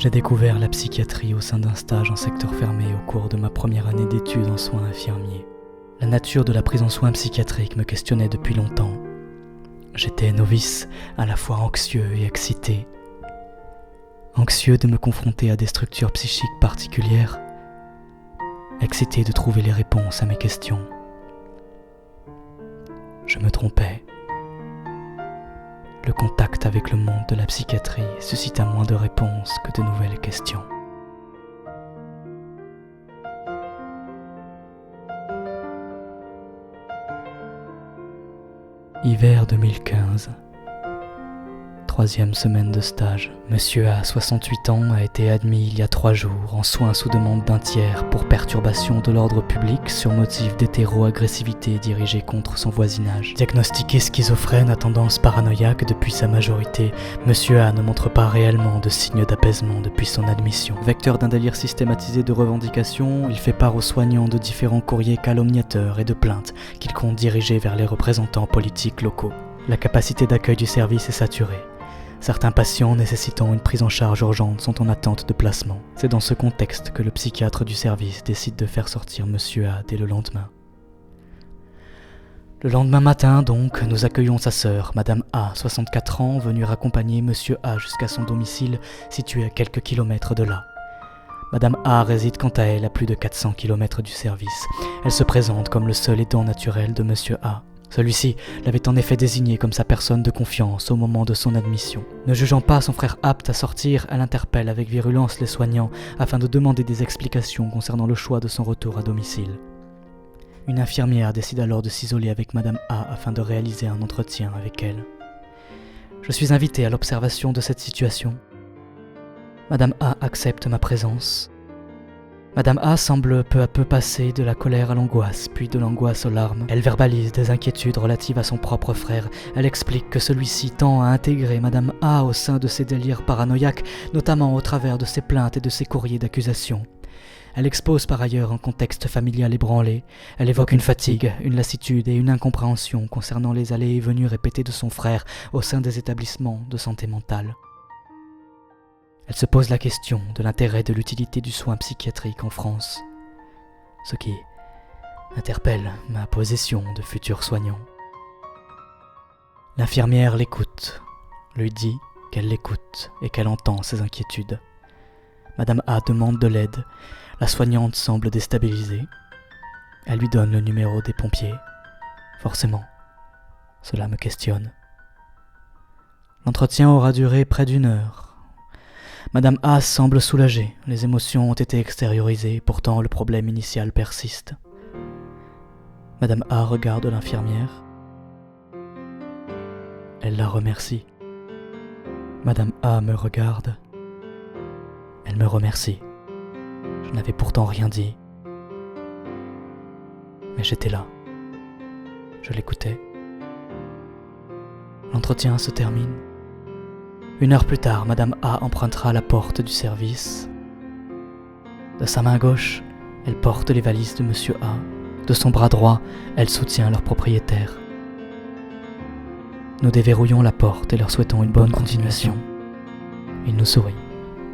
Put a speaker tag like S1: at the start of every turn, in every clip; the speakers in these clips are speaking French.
S1: J'ai découvert la psychiatrie au sein d'un stage en secteur fermé au cours de ma première année d'études en soins infirmiers. La nature de la prise en soins psychiatriques me questionnait depuis longtemps. J'étais novice, à la fois anxieux et excité. Anxieux de me confronter à des structures psychiques particulières, excité de trouver les réponses à mes questions. Je me trompais. Le contact avec le monde de la psychiatrie suscita moins de réponses que de nouvelles questions. Hiver 2015. 3e semaine de stage. Monsieur A, 68 ans, a été admis il y a 3 jours en soins sous demande d'un tiers pour perturbation de l'ordre public sur motif d'hétéro-agressivité dirigée contre son voisinage. Diagnostiqué schizophrène à tendance paranoïaque depuis sa majorité, Monsieur A ne montre pas réellement de signes d'apaisement depuis son admission. Vecteur d'un délire systématisé de revendications, il fait part aux soignants de différents courriers calomniateurs et de plaintes qu'il compte diriger vers les représentants politiques locaux. La capacité d'accueil du service est saturée. Certains patients nécessitant une prise en charge urgente sont en attente de placement. C'est dans ce contexte que le psychiatre du service décide de faire sortir Monsieur A dès le lendemain. Le lendemain matin, donc, nous accueillons sa sœur, Madame A, 64 ans, venue raccompagner Monsieur A jusqu'à son domicile, situé à quelques kilomètres de là. Madame A réside quant à elle à plus de 400 kilomètres du service. Elle se présente comme le seul aidant naturel de Monsieur A. Celui-ci l'avait en effet désigné comme sa personne de confiance au moment de son admission. Ne jugeant pas son frère apte à sortir, elle interpelle avec virulence les soignants afin de demander des explications concernant le choix de son retour à domicile. Une infirmière décide alors de s'isoler avec Madame A afin de réaliser un entretien avec elle. Je suis invité à l'observation de cette situation. Madame A accepte ma présence. Madame A semble peu à peu passer de la colère à l'angoisse, puis de l'angoisse aux larmes. Elle verbalise des inquiétudes relatives à son propre frère. Elle explique que celui-ci tend à intégrer Madame A au sein de ses délires paranoïaques, notamment au travers de ses plaintes et de ses courriers d'accusation. Elle expose par ailleurs un contexte familial ébranlé. Elle évoque une fatigue, une lassitude et une incompréhension concernant les allées et venues répétées de son frère au sein des établissements de santé mentale. Elle se pose la question de l'intérêt de l'utilité du soin psychiatrique en France, ce qui interpelle ma position de futur soignant. L'infirmière l'écoute, lui dit qu'elle l'écoute et qu'elle entend ses inquiétudes. Madame A demande de l'aide, la soignante semble déstabilisée. Elle lui donne le numéro des pompiers. Forcément, cela me questionne. L'entretien aura duré près d'1 heure. Madame A semble soulagée, les émotions ont été extériorisées, pourtant le problème initial persiste. Madame A regarde l'infirmière. Elle la remercie. Madame A me regarde. Elle me remercie. Je n'avais pourtant rien dit. Mais j'étais là. Je l'écoutais. L'entretien se termine. 1 heure plus tard, Madame A empruntera la porte du service. De sa main gauche, elle porte les valises de Monsieur A. De son bras droit, elle soutient leur propriétaire. Nous déverrouillons la porte et leur souhaitons une bonne continuation. Ils nous sourient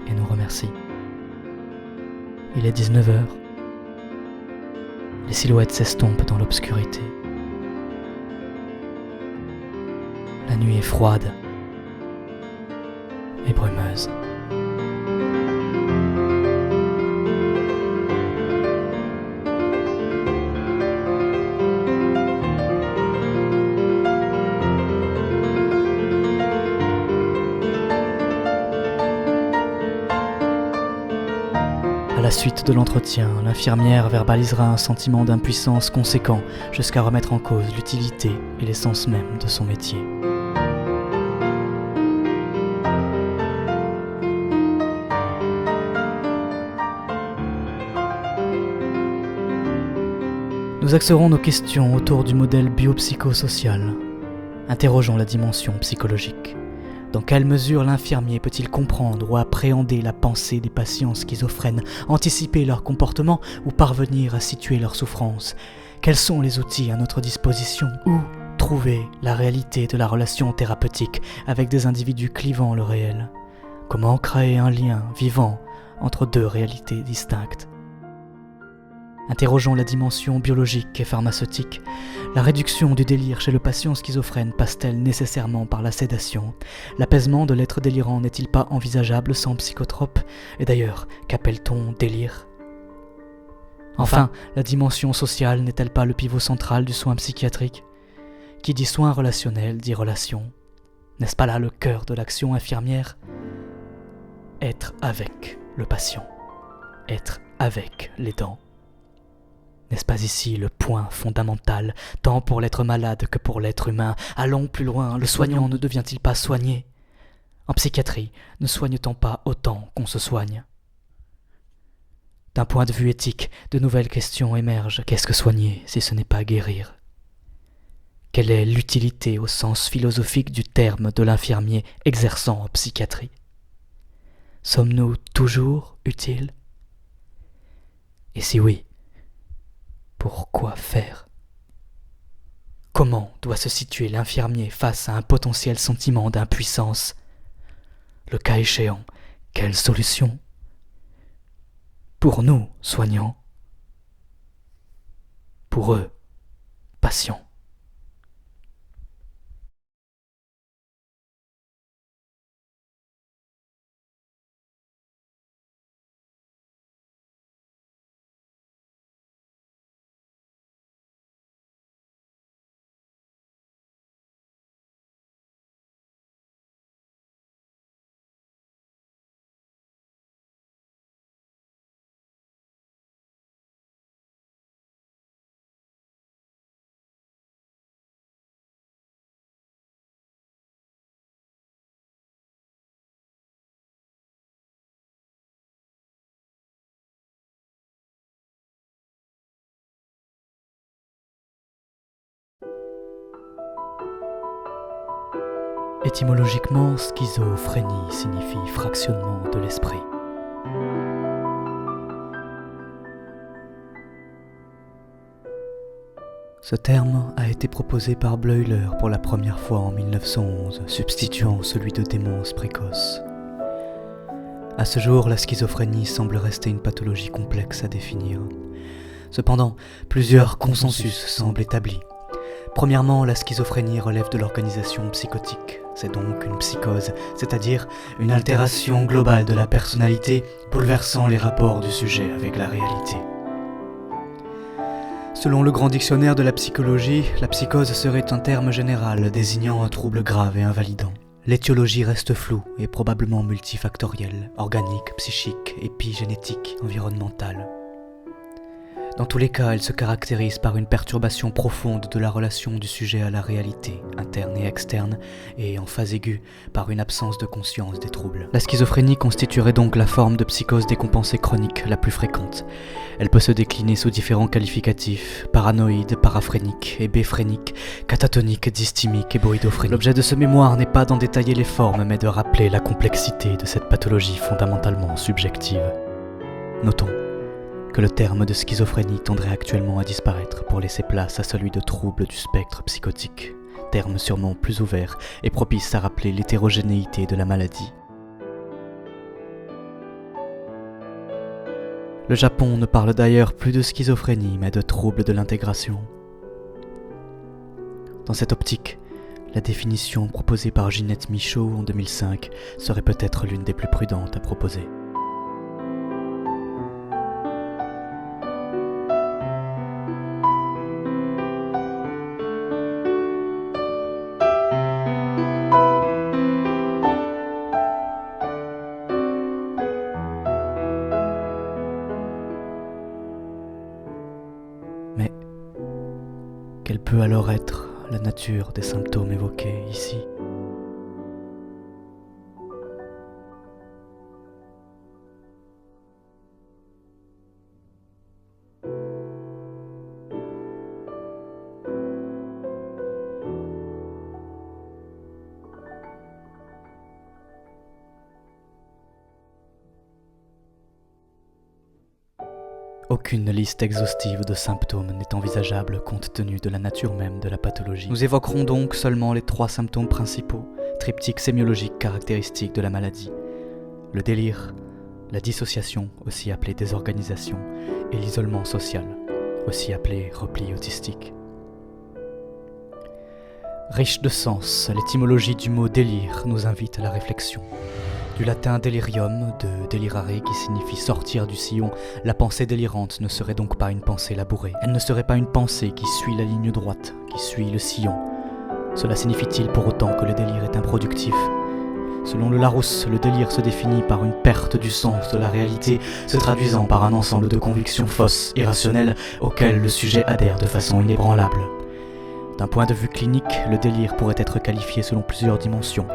S1: et nous remercient. Il est 19h. Les silhouettes s'estompent dans l'obscurité. La nuit est froide et brumeuse. À la suite de l'entretien, l'infirmière verbalisera un sentiment d'impuissance conséquent jusqu'à remettre en cause l'utilité et l'essence même de son métier. Nous axerons nos questions autour du modèle biopsychosocial. Interrogeons la dimension psychologique. Dans quelle mesure l'infirmier peut-il comprendre ou appréhender la pensée des patients schizophrènes, anticiper leur comportement ou parvenir à situer leur souffrance? Quels sont les outils à notre disposition? Où trouver la réalité de la relation thérapeutique avec des individus clivant le réel? Comment créer un lien vivant entre deux réalités distinctes? Interrogeant la dimension biologique et pharmaceutique, la réduction du délire chez le patient schizophrène passe-t-elle nécessairement par la sédation? L'apaisement de l'être délirant n'est-il pas envisageable sans psychotrope? Et d'ailleurs, qu'appelle-t-on délire? Enfin, la dimension sociale n'est-elle pas le pivot central du soin psychiatrique? Qui dit soin relationnel dit relation. N'est-ce pas là le cœur de l'action infirmière? Être avec le patient, être avec l'aidant. N'est-ce pas ici le point fondamental, tant pour l'être malade que pour l'être humain? Allons plus loin, le soignant ne devient-il pas soigné? En psychiatrie, ne soigne-t-on pas autant qu'on se soigne? D'un point de vue éthique, de nouvelles questions émergent. Qu'est-ce que soigner si ce n'est pas guérir? Quelle est l'utilité au sens philosophique du terme de l'infirmier exerçant en psychiatrie? Sommes-nous toujours utiles? Et si oui, pourquoi faire? Comment doit se situer l'infirmier face à un potentiel sentiment d'impuissance? Le cas échéant, quelle solution? Pour nous, soignants. Pour eux, patients. Étymologiquement, schizophrénie signifie fractionnement de l'esprit. Ce terme a été proposé par Bleuler pour la première fois en 1911, substituant celui de démence précoce. À ce jour, la schizophrénie semble rester une pathologie complexe à définir. Cependant, plusieurs consensus semblent établis. Premièrement, la schizophrénie relève de l'organisation psychotique. C'est donc une psychose, c'est-à-dire une altération globale de la personnalité, bouleversant les rapports du sujet avec la réalité. Selon le grand dictionnaire de la psychologie, la psychose serait un terme général désignant un trouble grave et invalidant. L'étiologie reste floue et probablement multifactorielle, organique, psychique, épigénétique, environnementale. Dans tous les cas, elle se caractérise par une perturbation profonde de la relation du sujet à la réalité, interne et externe, et en phase aiguë, par une absence de conscience des troubles. La schizophrénie constituerait donc la forme de psychose décompensée chronique la plus fréquente. Elle peut se décliner sous différents qualificatifs, paranoïde, paraphrénique, hébéphrénique, catatonique, dysthymique et boïdophrénique. L'objet de ce mémoire n'est pas d'en détailler les formes, mais de rappeler la complexité de cette pathologie fondamentalement subjective. Notons que le terme de schizophrénie tendrait actuellement à disparaître pour laisser place à celui de trouble du spectre psychotique, terme sûrement plus ouvert et propice à rappeler l'hétérogénéité de la maladie. Le Japon ne parle d'ailleurs plus de schizophrénie mais de trouble de l'intégration. Dans cette optique, la définition proposée par Ginette Michaud en 2005 serait peut-être l'une des plus prudentes à proposer. Mais quelle peut alors être la nature des symptômes évoqués ici ? Aucune liste exhaustive de symptômes n'est envisageable compte tenu de la nature même de la pathologie. Nous évoquerons donc seulement les 3 symptômes principaux, triptyque sémiologique caractéristique de la maladie. le délire, la dissociation, aussi appelée désorganisation, et l'isolement social, aussi appelé repli autistique. Riche de sens, l'étymologie du mot délire nous invite à la réflexion. Du latin delirium, de delirare, qui signifie sortir du sillon, la pensée délirante ne serait donc pas une pensée labourée. Elle ne serait pas une pensée qui suit la ligne droite, qui suit le sillon. Cela signifie-t-il pour autant que le délire est improductif ? Selon le Larousse, le délire se définit par une perte du sens de la réalité, se traduisant par un ensemble de convictions fausses, irrationnelles, auxquelles le sujet adhère de façon inébranlable. D'un point de vue clinique, le délire pourrait être qualifié selon plusieurs dimensions.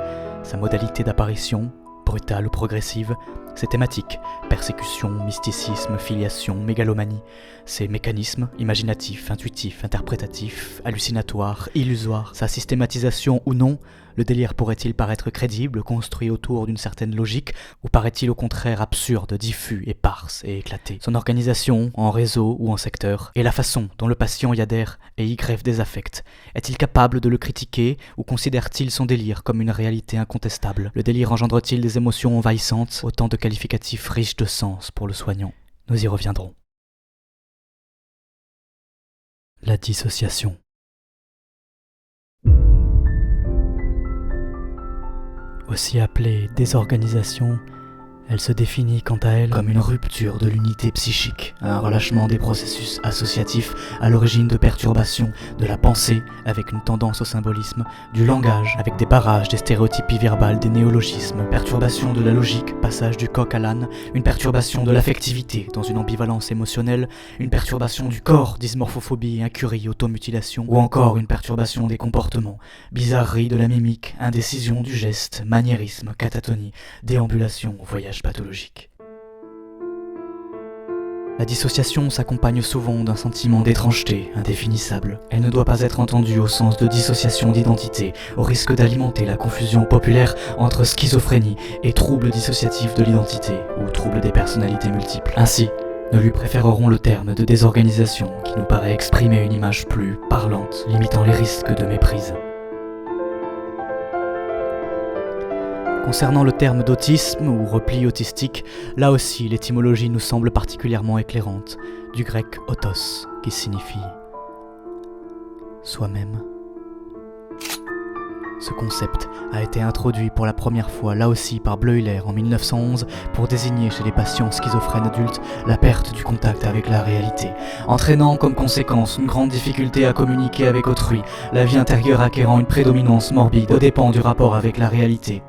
S1: Sa modalité d'apparition, brutale ou progressive, ses thématiques, persécution, mysticisme, filiation, mégalomanie, ses mécanismes, imaginatifs, intuitifs, interprétatifs, hallucinatoires, illusoires, sa systématisation ou non, le délire pourrait-il paraître crédible, construit autour d'une certaine logique, ou paraît-il au contraire absurde, diffus, éparse et éclaté? Son organisation, en réseau ou en secteur, et la façon dont le patient y adhère et y greffe des affects. Est-il capable de le critiquer, ou considère-t-il son délire comme une réalité incontestable? Le délire engendre-t-il des émotions envahissantes, autant de qualificatifs riches de sens pour le soignant? Nous y reviendrons. La dissociation. Aussi appelée désorganisation, elle se définit quant à elle comme une rupture de l'unité psychique, un relâchement des processus associatifs à l'origine de perturbations de la pensée avec une tendance au symbolisme, du langage avec des barrages, des stéréotypies verbales, des néologismes, perturbation de la logique, passage du coq à l'âne, une perturbation de l'affectivité dans une ambivalence émotionnelle, une perturbation du corps, dysmorphophobie, incurie, automutilation, ou encore une perturbation des comportements, bizarrerie de la mimique, indécision du geste, maniérisme, catatonie, déambulation, voyage pathologique. La dissociation s'accompagne souvent d'un sentiment d'étrangeté indéfinissable. Elle ne doit pas être entendue au sens de dissociation d'identité, au risque d'alimenter la confusion populaire entre schizophrénie et troubles dissociatifs de l'identité ou troubles des personnalités multiples. Ainsi, nous lui préférerons le terme de désorganisation qui nous paraît exprimer une image plus parlante, limitant les risques de méprise. Concernant le terme d'autisme ou repli autistique, là aussi l'étymologie nous semble particulièrement éclairante, du grec autos, qui signifie soi-même. Ce concept a été introduit pour la première fois là aussi par Bleuler en 1911 pour désigner chez les patients schizophrènes adultes la perte du contact avec la réalité, entraînant comme conséquence une grande difficulté à communiquer avec autrui, la vie intérieure acquérant une prédominance morbide aux dépens du rapport avec la réalité.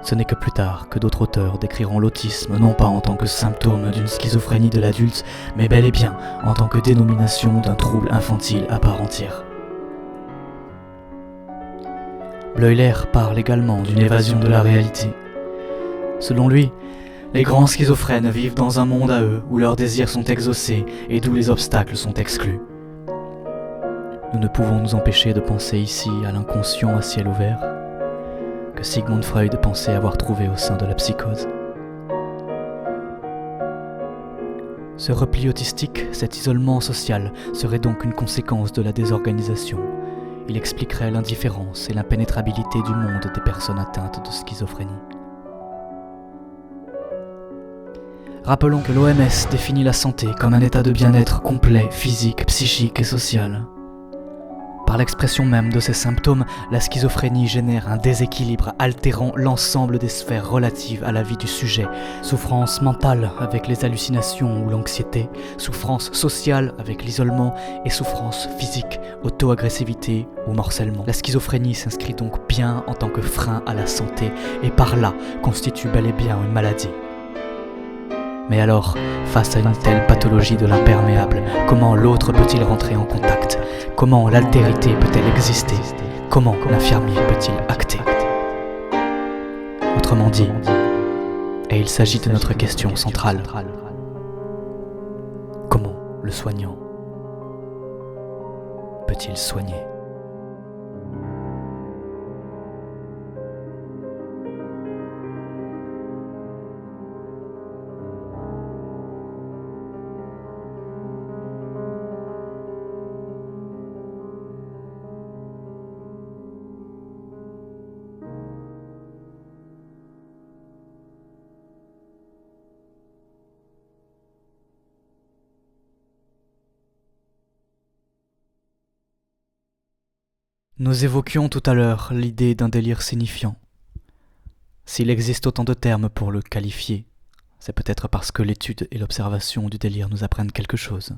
S1: Ce n'est que plus tard que d'autres auteurs décriront l'autisme non pas en tant que symptôme d'une schizophrénie de l'adulte, mais bel et bien en tant que dénomination d'un trouble infantile à part entière. Bleuler parle également d'une évasion de la réalité. Selon lui, les grands schizophrènes vivent dans un monde à eux où leurs désirs sont exaucés et d'où les obstacles sont exclus. Nous ne pouvons nous empêcher de penser ici à l'inconscient à ciel ouvert, que Sigmund Freud pensait avoir trouvé au sein de la psychose. Ce repli autistique, cet isolement social, serait donc une conséquence de la désorganisation. Il expliquerait l'indifférence et l'impénétrabilité du monde des personnes atteintes de schizophrénie. Rappelons que l'OMS définit la santé comme un état de bien-être complet, physique, psychique et social. Par l'expression même de ces symptômes, la schizophrénie génère un déséquilibre altérant l'ensemble des sphères relatives à la vie du sujet. Souffrance mentale avec les hallucinations ou l'anxiété, souffrance sociale avec l'isolement et souffrance physique, auto-agressivité ou morcellement. La schizophrénie s'inscrit donc bien en tant que frein à la santé et par là constitue bel et bien une maladie. Mais alors, face à une telle pathologie de l'imperméable, comment l'autre peut-il rentrer en contact? Comment l'altérité peut-elle exister? Comment l'infirmier peut-il acter? Autrement dit, et il s'agit de notre question centrale, comment le soignant peut-il soigner? Nous évoquions tout à l'heure l'idée d'un délire signifiant. S'il existe autant de termes pour le qualifier, c'est peut-être parce que l'étude et l'observation du délire nous apprennent quelque chose.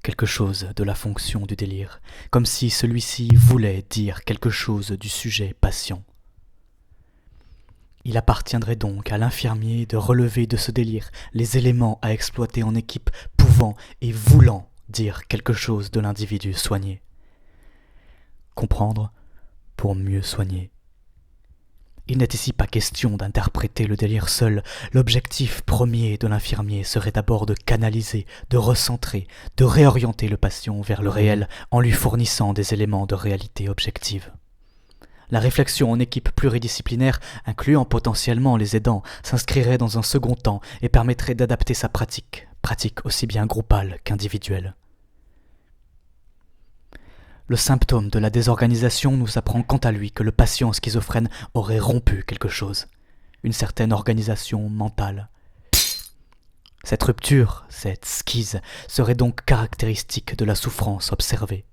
S1: Quelque chose de la fonction du délire, comme si celui-ci voulait dire quelque chose du sujet patient. Il appartiendrait donc à l'infirmier de relever de ce délire les éléments à exploiter en équipe pouvant et voulant dire quelque chose de l'individu soigné. Comprendre pour mieux soigner. Il n'est ici pas question d'interpréter le délire seul. L'objectif premier de l'infirmier serait d'abord de canaliser, de recentrer, de réorienter le patient vers le réel en lui fournissant des éléments de réalité objective. La réflexion en équipe pluridisciplinaire, incluant potentiellement les aidants, s'inscrirait dans un second temps et permettrait d'adapter sa pratique aussi bien groupale qu'individuelle. Le symptôme de la désorganisation nous apprend quant à lui que le patient schizophrène aurait rompu quelque chose, une certaine organisation mentale. Cette rupture, cette schise, serait donc caractéristique de la souffrance observée.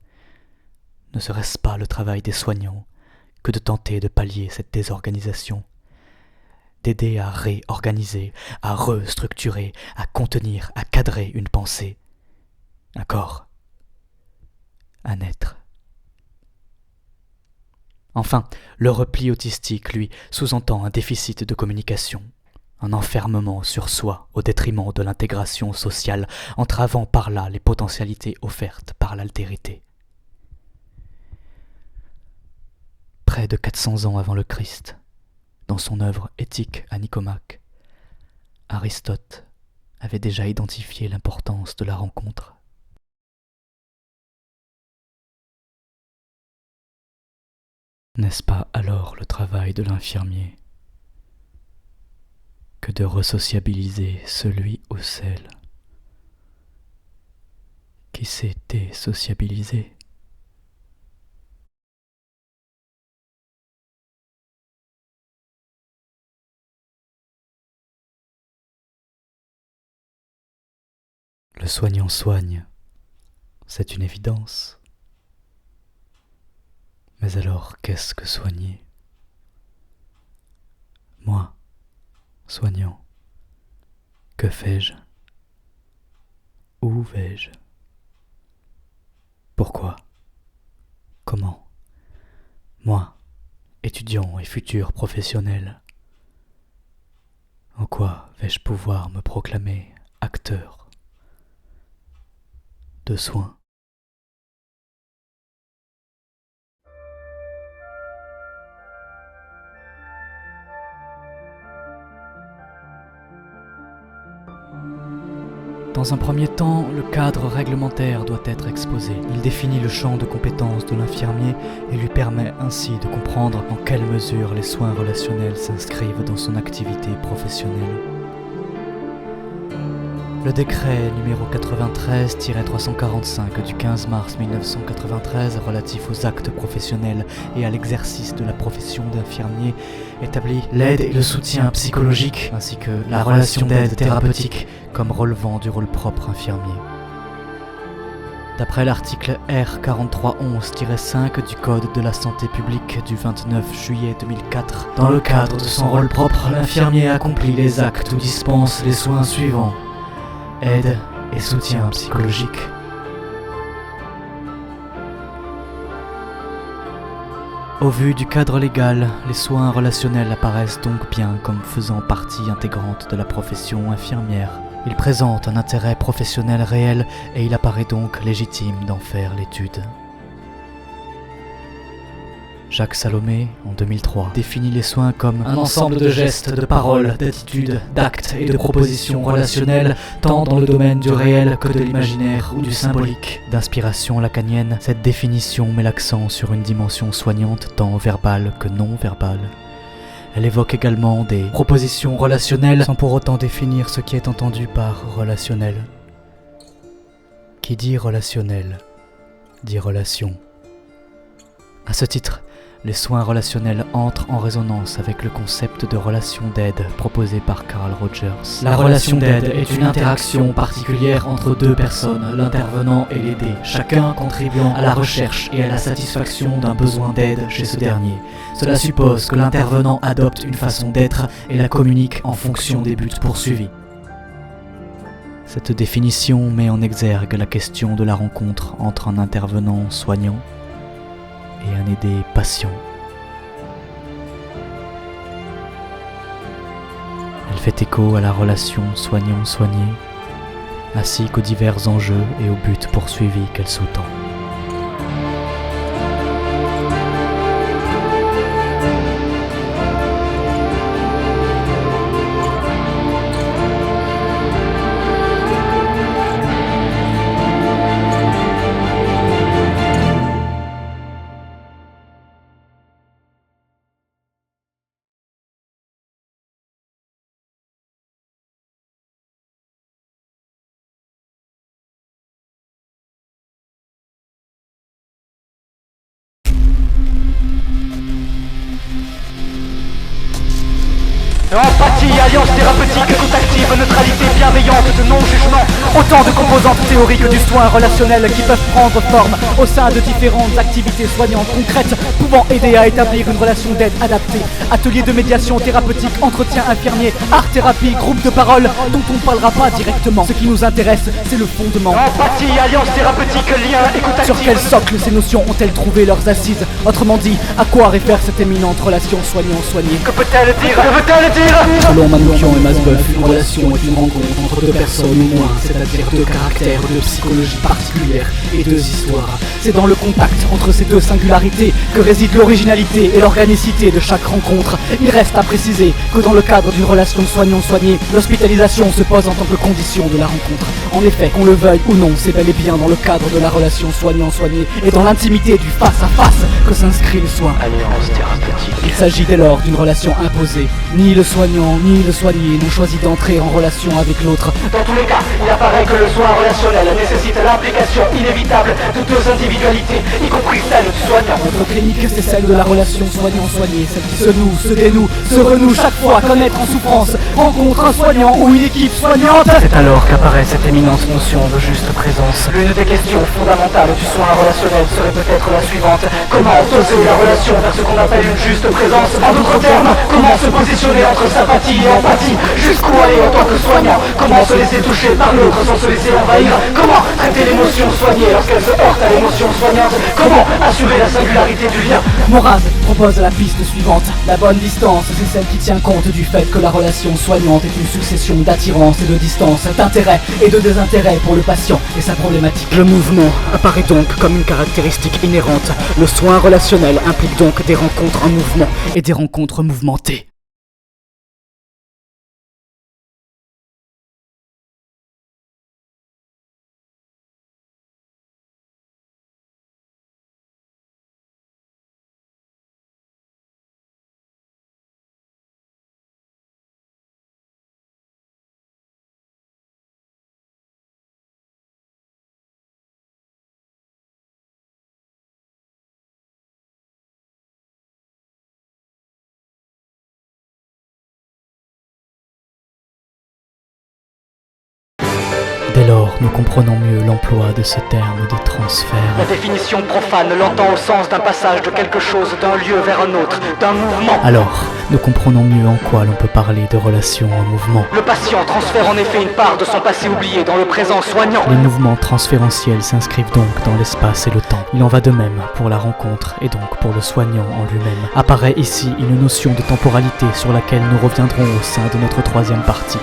S1: Ne serait-ce pas le travail des soignants que de tenter de pallier cette désorganisation, d'aider à réorganiser, à restructurer, à contenir, à cadrer une pensée, un corps, un être. Enfin, le repli autistique, lui, sous-entend un déficit de communication, un enfermement sur soi au détriment de l'intégration sociale, entravant par là les potentialités offertes par l'altérité. Près de 400 ans avant le Christ, dans son œuvre Éthique à Nicomaque, Aristote avait déjà identifié l'importance de la rencontre. N'est-ce pas alors le travail de l'infirmier que de resociabiliser celui ou celle qui s'est désociabilisé ? Le soignant soigne, c'est une évidence. Mais alors, qu'est-ce que soigner ? Moi, soignant, que fais-je ? Où vais-je ? Pourquoi ? Comment ? Moi, étudiant et futur professionnel, en quoi vais-je pouvoir me proclamer acteur de soins ? Dans un premier temps, le cadre réglementaire doit être exposé. Il définit le champ de compétences de l'infirmier et lui permet ainsi de comprendre en quelle mesure les soins relationnels s'inscrivent dans son activité professionnelle. Le décret numéro 93-345 du 15 mars 1993 relatif aux actes professionnels et à l'exercice de la profession d'infirmier établit l'aide et le soutien psychologique ainsi que la relation d'aide thérapeutique comme relevant du rôle propre infirmier. D'après l'article R 4311-5 du Code de la santé publique du 29 juillet 2004, dans le cadre de son rôle propre, l'infirmier accomplit les actes ou dispense les soins suivants: aide et soutien psychologique. Au vu du cadre légal, les soins relationnels apparaissent donc bien comme faisant partie intégrante de la profession infirmière. Ils présentent un intérêt professionnel réel et il apparaît donc légitime d'en faire l'étude. Jacques Salomé, en 2003, définit les soins comme un ensemble de gestes, de paroles, d'attitudes, d'actes et de propositions relationnelles, tant dans le domaine du réel que de l'imaginaire ou du symbolique. D'inspiration lacanienne, cette définition met l'accent sur une dimension soignante tant verbale que non verbale. Elle évoque également des propositions relationnelles sans pour autant définir ce qui est entendu par relationnel. Qui dit relationnel, dit relation. À ce titre, Les soins relationnels entrent en résonance avec le concept de relation d'aide proposé par Carl Rogers. La relation d'aide est une interaction particulière entre deux personnes, l'intervenant et l'aidé, chacun contribuant à la recherche et à la satisfaction d'un besoin d'aide chez ce dernier. Cela suppose que l'intervenant adopte une façon d'être et la communique en fonction des buts poursuivis. Cette définition met en exergue la question de la rencontre entre un intervenant soignant et un aidé patient. Elle fait écho à la relation soignant-soigné, ainsi qu'aux divers enjeux et aux buts poursuivis qu'elle sous-tend.
S2: Empathie, alliance thérapeutique, écoute active, neutralité bienveillante, de non-jugement. Autant de composantes théoriques du soin relationnel qui peuvent prendre forme au sein de différentes activités soignantes concrètes pouvant aider à établir une relation d'aide adaptée. Ateliers de médiation thérapeutique, entretien infirmier, art-thérapie, groupe de parole dont on ne parlera pas directement. Ce qui nous intéresse, c'est le fondement. Empathie, alliance thérapeutique, lien, écoute active. Sur quel socle ces notions ont-elles trouvé leurs assises? Autrement dit, à quoi réfère cette éminente relation soignant-soigné? Que peut-elle dire? Que veut-elle dire?
S1: Selon Manoukian et Masboeuf, une relation est une rencontre entre deux personnes ou moins, c'est-à-dire deux caractères, deux psychologies particulières et deux histoires. C'est dans le contact entre ces deux singularités que réside l'originalité et l'organicité de chaque rencontre. Il reste à préciser que dans le cadre d'une relation soignant-soigné, l'hospitalisation se pose en tant que condition de la rencontre. En effet, qu'on le veuille ou non, c'est bel et bien dans le cadre de la relation soignant-soigné et dans l'intimité du face-à-face que s'inscrit le soin.
S2: Alliance thérapeutique.
S1: Il s'agit dès lors d'une relation imposée. Ni le soignant ni le soigné n'ont choisi d'entrer en relation avec l'autre.
S2: Dans tous les cas, il apparaît que le soin relationnel nécessite l'implication inévitable de deux individualités, y compris celle du soignant.
S1: Notre clinique, c'est celle de la relation soignant-soigné, celle qui se noue, se dénoue, se renoue chaque fois qu'un être en souffrance rencontre un soignant ou une équipe soignante.
S2: C'est alors qu'apparaît cette éminente notion de juste présence. L'une des questions fondamentales du soin relationnel serait peut-être la suivante. Comment doser la relation vers ce qu'on appelle une juste présence? En d'autres termes, comment se positionner entre sympathie et empathie? Jusqu'où aller en tant que soignant? Comment se laisser toucher par l'autre sans se laisser envahir? Comment traiter l'émotion soignée lorsqu'elle se heurte à l'émotion soignante? Comment assurer la singularité du lien?
S1: Moraz propose la piste suivante. La bonne distance, c'est celle qui tient compte du fait que la relation soignante est une succession d'attirance et de distance, d'intérêt et de désintérêt pour le patient et sa problématique. Le mouvement apparaît donc comme une caractéristique inhérente. Le soin relationnel implique donc des rencontres en mouvement et des rencontres mouvementées. Dès lors, nous comprenons mieux l'emploi de ce terme de transfert.
S2: La définition profane l'entend au sens d'un passage de quelque chose d'un lieu vers un autre, d'un mouvement.
S1: Alors, nous comprenons mieux en quoi l'on peut parler de relation en mouvement.
S2: Le patient transfère en effet une part de son passé oublié dans le présent soignant.
S1: Les mouvements transférentiels s'inscrivent donc dans l'espace et le temps. Il en va de même pour la rencontre et donc pour le soignant en lui-même. Apparaît ici une notion de temporalité sur laquelle nous reviendrons au sein de notre troisième partie.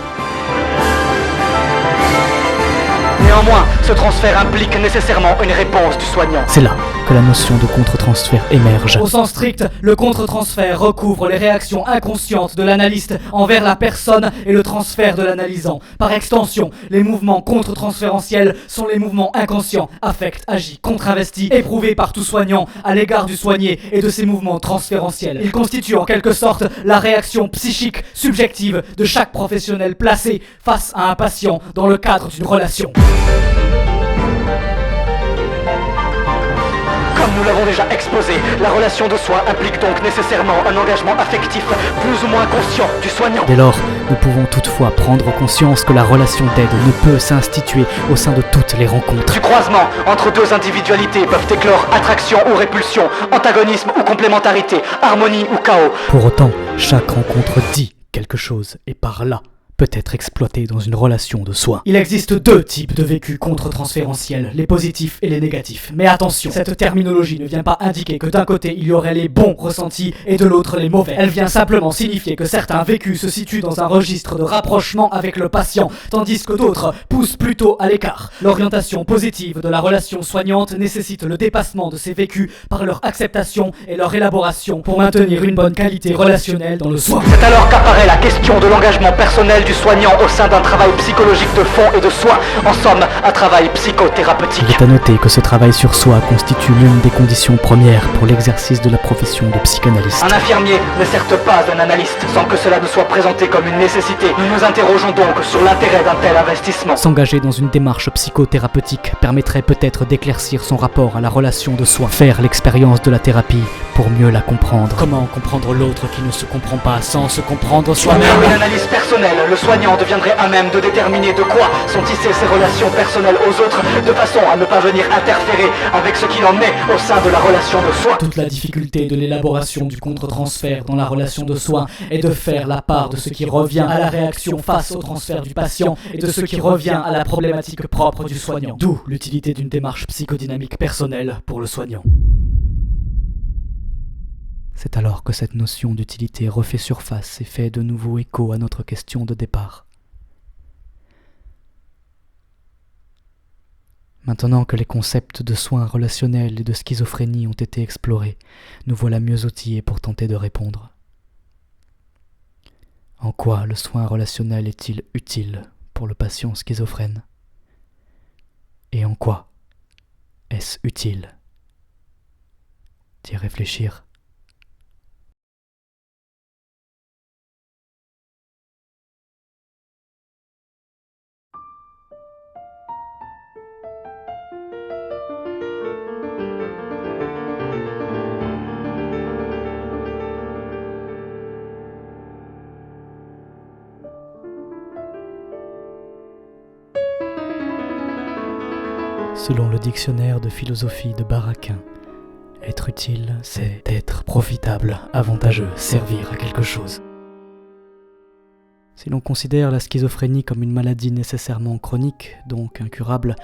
S2: Néanmoins, ce transfert implique nécessairement une réponse du soignant.
S1: C'est là que la notion de contre-transfert émerge.
S3: Au sens strict, le contre-transfert recouvre les réactions inconscientes de l'analyste envers la personne et le transfert de l'analysant. Par extension, les mouvements contre-transférentiels sont les mouvements inconscients, affects, agis, contre-investis, éprouvés par tout soignant à l'égard du soigné et de ces mouvements transférentiels. Ils constituent en quelque sorte la réaction psychique subjective de chaque professionnel placé face à un patient dans le cadre d'une relation.
S2: Comme nous l'avons déjà exposé, la relation de soins implique donc nécessairement un engagement affectif plus ou moins conscient du soignant.
S1: Dès lors, nous pouvons toutefois prendre conscience que la relation d'aide ne peut s'instituer au sein de toutes les rencontres.
S2: Du croisement entre deux individualités peuvent éclore attraction ou répulsion, antagonisme ou complémentarité, harmonie ou chaos.
S1: Pour autant, chaque rencontre dit quelque chose et par là peut être exploité dans une relation de soins.
S3: Il existe deux types de vécus contre-transférentiels, les positifs et les négatifs. Mais attention, cette terminologie ne vient pas indiquer que d'un côté il y aurait les bons ressentis et de l'autre les mauvais. Elle vient simplement signifier que certains vécus se situent dans un registre de rapprochement avec le patient, tandis que d'autres poussent plutôt à l'écart. L'orientation positive de la relation soignante nécessite le dépassement de ces vécus par leur acceptation et leur élaboration pour maintenir une bonne qualité relationnelle dans le soin.
S2: C'est alors qu'apparaît la question de l'engagement personnel du soignant au sein d'un travail psychologique de fond et de soin, en somme, un travail psychothérapeutique.
S1: Il est à noter que ce travail sur soi constitue l'une des conditions premières pour l'exercice de la profession de psychanalyste.
S2: Un infirmier n'est certes pas un analyste, sans que cela ne soit présenté comme une nécessité. Nous nous interrogeons donc sur l'intérêt d'un tel investissement.
S1: S'engager dans une démarche psychothérapeutique permettrait peut-être d'éclaircir son rapport à la relation de soi, faire l'expérience de la thérapie pour mieux la comprendre.
S3: Comment comprendre l'autre qui ne se comprend pas sans se comprendre
S2: Par
S3: soi-même?
S2: une analyse personnelle, le soignant deviendrait à même de déterminer de quoi sont tissées ses relations personnelles aux autres, de façon à ne pas venir interférer avec ce qu'il en est au sein de la relation de soin.
S3: Toute la difficulté de l'élaboration du contre-transfert dans la relation de soins est de faire la part de ce qui revient à la réaction face au transfert du patient et de ce qui revient à la problématique propre du soignant. D'où l'utilité d'une démarche psychodynamique personnelle pour le soignant.
S1: C'est alors que cette notion d'utilité refait surface et fait de nouveau écho à notre question de départ. Maintenant que les concepts de soins relationnels et de schizophrénie ont été explorés, nous voilà mieux outillés pour tenter de répondre. En quoi le soin relationnel est-il utile pour le patient schizophrène? Et en quoi est-ce utile d'y réfléchir? Selon le dictionnaire de philosophie de Baraquin, être utile, c'est être profitable, avantageux, servir à quelque chose. Si l'on considère la schizophrénie comme une maladie nécessairement chronique, donc incurable,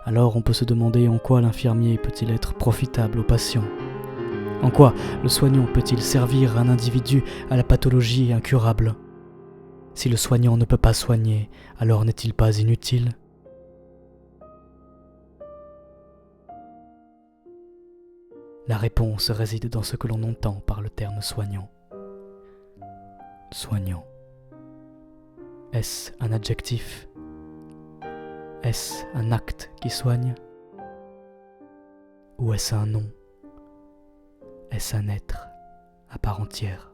S1: alors on peut se demander en quoi l'infirmier peut-il être profitable au patient. En quoi le soignant peut-il servir un individu à la pathologie incurable? Si le soignant ne peut pas soigner, alors n'est-il pas inutile? La réponse réside dans ce que l'on entend par le terme soignant. Soignant. Est-ce un adjectif? Est-ce un acte qui soigne? Ou est-ce un nom? Est-ce un être à part entière?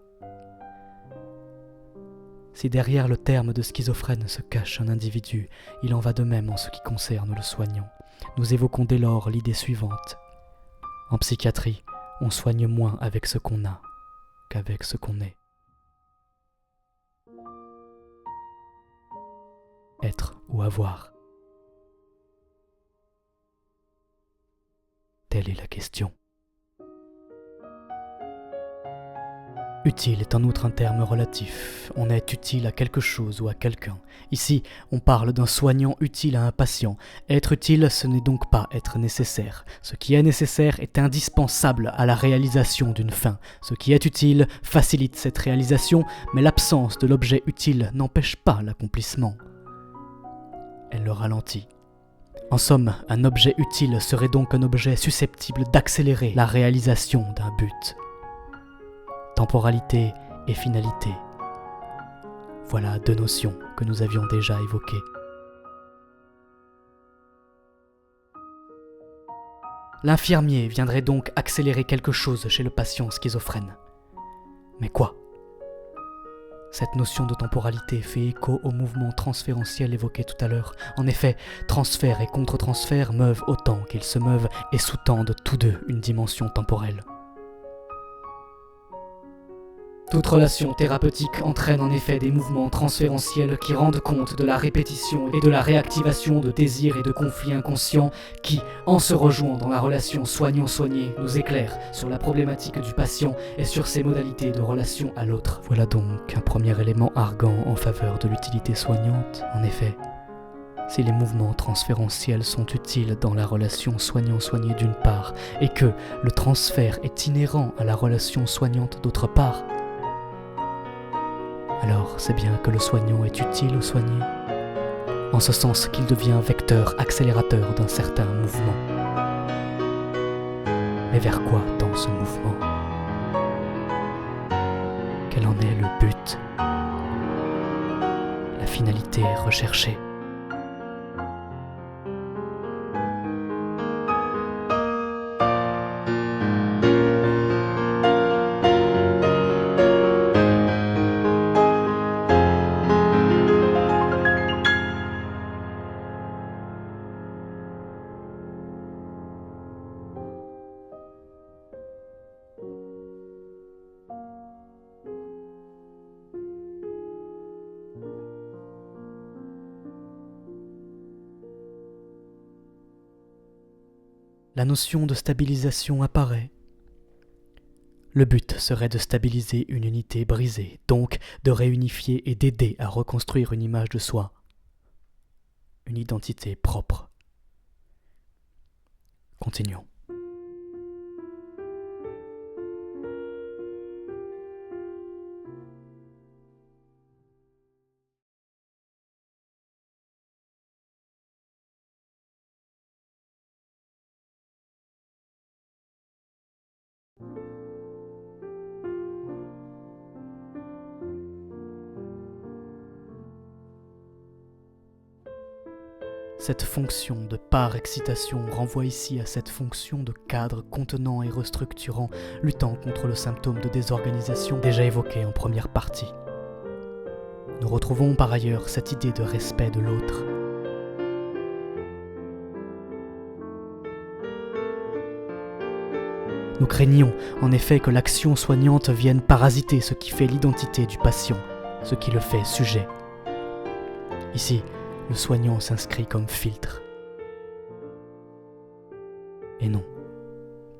S1: Si derrière le terme de schizophrène se cache un individu, il en va de même en ce qui concerne le soignant. Nous évoquons dès lors l'idée suivante. En psychiatrie, on soigne moins avec ce qu'on a qu'avec ce qu'on est. Être ou avoir? Telle est la question. Utile est en outre un terme relatif. On est utile à quelque chose ou à quelqu'un. Ici, on parle d'un soignant utile à un patient. Être utile, ce n'est donc pas être nécessaire. Ce qui est nécessaire est indispensable à la réalisation d'une fin. Ce qui est utile facilite cette réalisation, mais l'absence de l'objet utile n'empêche pas l'accomplissement. Elle le ralentit. En somme, un objet utile serait donc un objet susceptible d'accélérer la réalisation d'un but. Temporalité et finalité. Voilà deux notions que nous avions déjà évoquées. L'infirmier viendrait donc accélérer quelque chose chez le patient schizophrène. Mais quoi? Cette notion de temporalité fait écho au mouvement transférentiel évoqué tout à l'heure. En effet, transfert et contre-transfert meuvent autant qu'ils se meuvent et sous-tendent tous deux une dimension temporelle.
S3: Toute relation thérapeutique entraîne en effet des mouvements transférentiels qui rendent compte de la répétition et de la réactivation de désirs et de conflits inconscients qui, en se rejoignant dans la relation soignant-soigné, nous éclairent sur la problématique du patient et sur ses modalités de relation à l'autre.
S1: Voilà donc un premier élément arguant en faveur de l'utilité soignante. En effet, si les mouvements transférentiels sont utiles dans la relation soignant-soigné d'une part et que le transfert est inhérent à la relation soignante d'autre part, alors c'est bien que le soignant est utile au soigné, en ce sens qu'il devient vecteur accélérateur d'un certain mouvement. Mais vers quoi tend ce mouvement? Quel en est le but? La finalité recherchée? La notion de stabilisation apparaît. Le but serait de stabiliser une unité brisée, donc de réunifier et d'aider à reconstruire une image de soi, une identité propre. Continuons. Cette fonction de par-excitation renvoie ici à cette fonction de cadre contenant et restructurant, luttant contre le symptôme de désorganisation déjà évoqué en première partie. Nous retrouvons par ailleurs cette idée de respect de l'autre. Nous craignons en effet que l'action soignante vienne parasiter ce qui fait l'identité du patient, ce qui le fait sujet. Ici, le soignant s'inscrit comme filtre, et non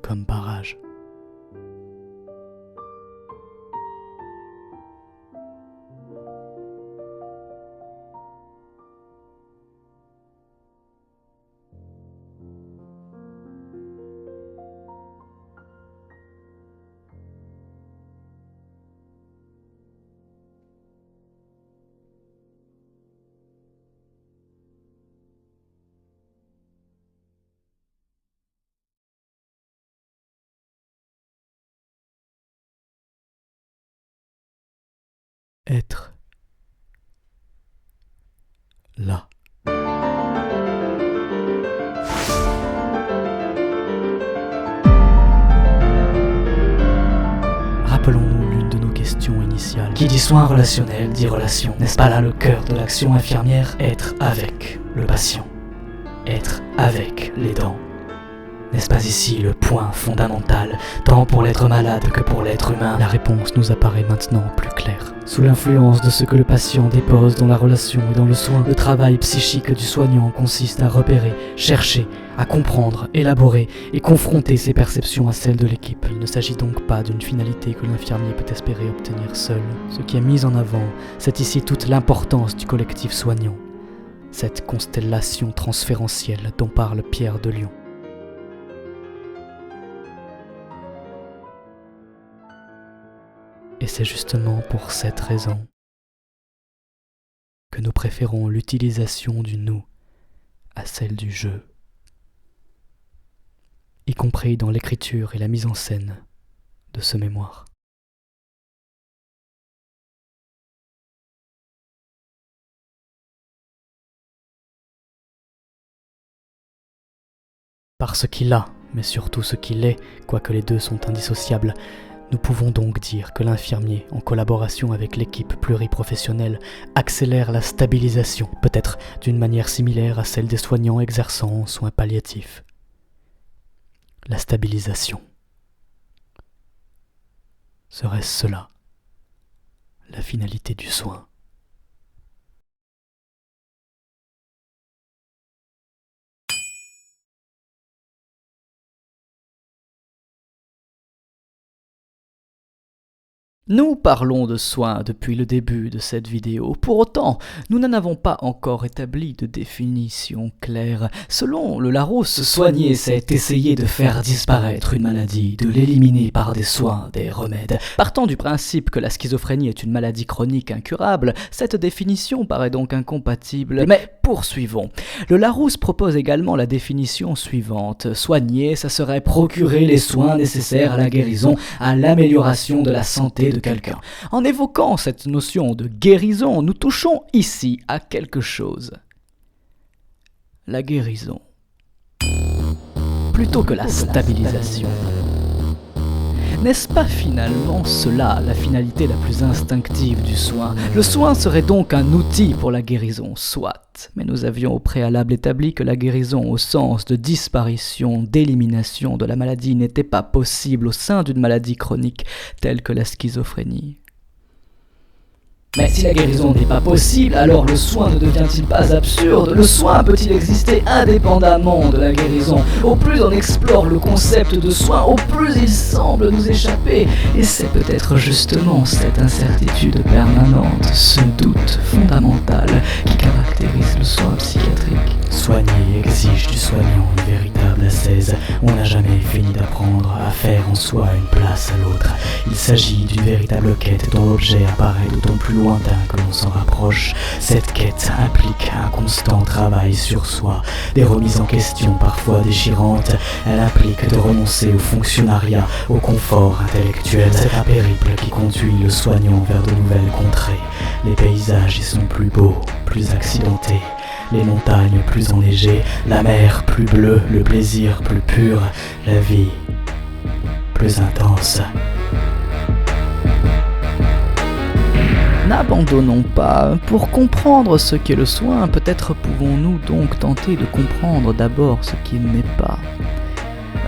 S1: comme barrage. Être là. Rappelons-nous l'une de nos questions initiales.
S3: Qui dit soin relationnel dit relation. N'est-ce pas là le cœur de l'action infirmière? Être avec le patient. Être avec l'aidant. N'est-ce pas ici le point fondamental, tant pour l'être malade que pour l'être humain?
S1: La réponse nous apparaît maintenant plus claire.
S3: Sous l'influence de ce que le patient dépose dans la relation et dans le soin, le travail psychique du soignant consiste à repérer, chercher, à comprendre, élaborer et confronter ses perceptions à celles de l'équipe.
S1: Il ne s'agit donc pas d'une finalité que l'infirmier peut espérer obtenir seul. Ce qui est mis en avant, c'est ici toute l'importance du collectif soignant, cette constellation transférentielle dont parle Pierre de Lion. Et c'est justement pour cette raison que nous préférons l'utilisation du nous à celle du je, y compris dans l'écriture et la mise en scène de ce mémoire. Par ce qu'il a, mais surtout ce qu'il est, quoique les deux sont indissociables, Nous pouvons donc dire que l'infirmier, en collaboration avec l'équipe pluriprofessionnelle, accélère la stabilisation, peut-être d'une manière similaire à celle des soignants exerçant en soins palliatifs. La stabilisation. Serait-ce cela, la finalité du soin ? Nous parlons de soins depuis le début de cette vidéo. Pour autant, nous n'en avons pas encore établi de définition claire. Selon le Larousse, soigner, c'est essayer de faire disparaître une maladie, de l'éliminer par des soins, des remèdes. Partant du principe que la schizophrénie est une maladie chronique incurable, cette définition paraît donc incompatible. Mais poursuivons. Le Larousse propose également la définition suivante. Soigner, ça serait procurer les soins nécessaires à la guérison, à l'amélioration de la santé de quelqu'un. En évoquant cette notion de guérison, nous touchons ici à quelque chose. La guérison. Plutôt que la stabilisation. N'est-ce pas finalement cela la finalité la plus instinctive du soin ? Le soin serait donc un outil pour la guérison, soit. Mais nous avions au préalable établi que la guérison au sens de disparition, d'élimination de la maladie n'était pas possible au sein d'une maladie chronique telle que la schizophrénie. Mais si la guérison n'est pas possible, alors le soin ne devient-il pas absurde ? Le soin peut-il exister indépendamment de la guérison ? Au plus on explore le concept de soin, au plus il semble nous échapper. Et c'est peut-être justement cette incertitude permanente, ce doute fondamental qui caractérise le soin psychiatrique. Soigner exige du soignant une véritable ascèse. On n'a jamais fini d'apprendre à faire en soi une place à l'autre. Il s'agit d'une véritable quête dont l'objet apparaît d'autant plus lointain que l'on s'en rapproche. Cette quête implique un constant travail sur soi, des remises en question parfois déchirantes. Elle implique de renoncer au fonctionnariat, au confort intellectuel. C'est un périple qui conduit le soignant vers de nouvelles contrées. Les paysages y sont plus beaux, plus accidentés. Les montagnes plus enneigées, la mer plus bleue, le plaisir plus pur, la vie plus intense. N'abandonnons pas. Pour comprendre ce qu'est le soin, peut-être pouvons-nous donc tenter de comprendre d'abord ce qu'il n'est pas.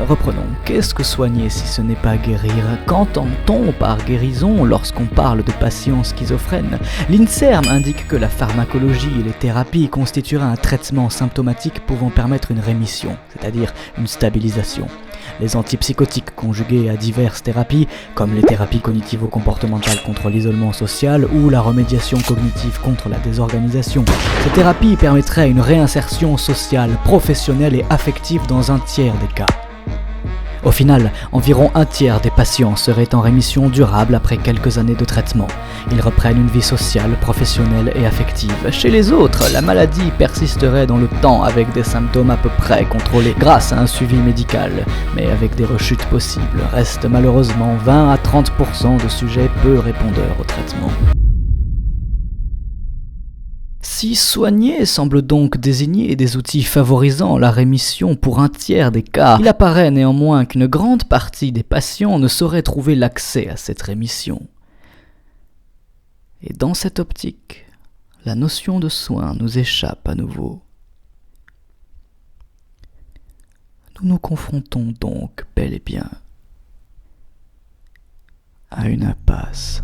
S1: Reprenons. Qu'est-ce que soigner si ce n'est pas guérir ? Qu'entend-on par guérison lorsqu'on parle de patients schizophrènes ? L'INSERM indique que la pharmacologie et les thérapies constitueraient un traitement symptomatique pouvant permettre une rémission, c'est-à-dire une stabilisation. Les antipsychotiques conjugués à diverses thérapies, comme les thérapies cognitivo-comportementales contre l'isolement social ou la remédiation cognitive contre la désorganisation. Ces thérapies permettraient une réinsertion sociale, professionnelle et affective dans un tiers des cas. Au final, environ un tiers des patients seraient en rémission durable après quelques années de traitement. Ils reprennent une vie sociale, professionnelle et affective. Chez les autres, la maladie persisterait dans le temps avec des symptômes à peu près contrôlés grâce à un suivi médical, mais avec des rechutes possibles. Restent malheureusement 20 à 30% de sujets peu répondeurs au traitement. Si soigner semble donc désigner des outils favorisant la rémission pour un tiers des cas, il apparaît néanmoins qu'une grande partie des patients ne saurait trouver l'accès à cette rémission. Et dans cette optique, la notion de soin nous échappe à nouveau. Nous nous confrontons donc bel et bien à une impasse.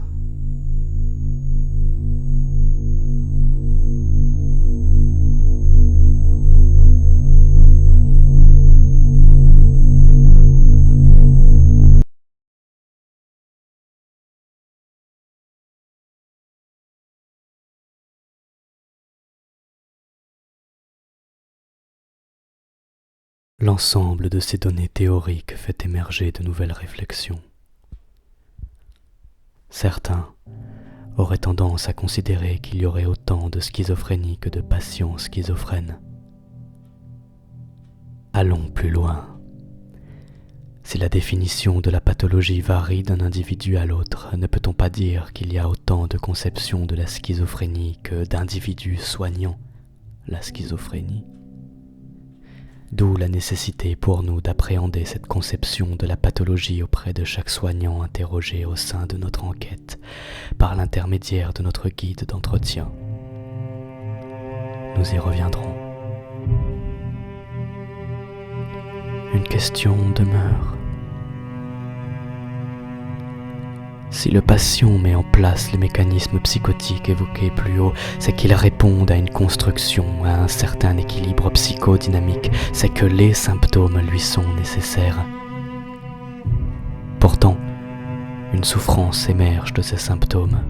S1: L'ensemble de ces données théoriques fait émerger de nouvelles réflexions. Certains auraient tendance à considérer qu'il y aurait autant de schizophrénie que de patients schizophrènes. Allons plus loin. Si la définition de la pathologie varie d'un individu à l'autre, ne peut-on pas dire qu'il y a autant de conceptions de la schizophrénie que d'individus soignant la schizophrénie ? D'où la nécessité pour nous d'appréhender cette conception de la pathologie auprès de chaque soignant interrogé au sein de notre enquête, par l'intermédiaire de notre guide d'entretien. Nous y reviendrons. Une question demeure. Si le patient met en place les mécanismes psychotiques évoqués plus haut, c'est qu'il réponde à une construction, à un certain équilibre psychodynamique, c'est que les symptômes lui sont nécessaires. Pourtant, une souffrance émerge de ces symptômes.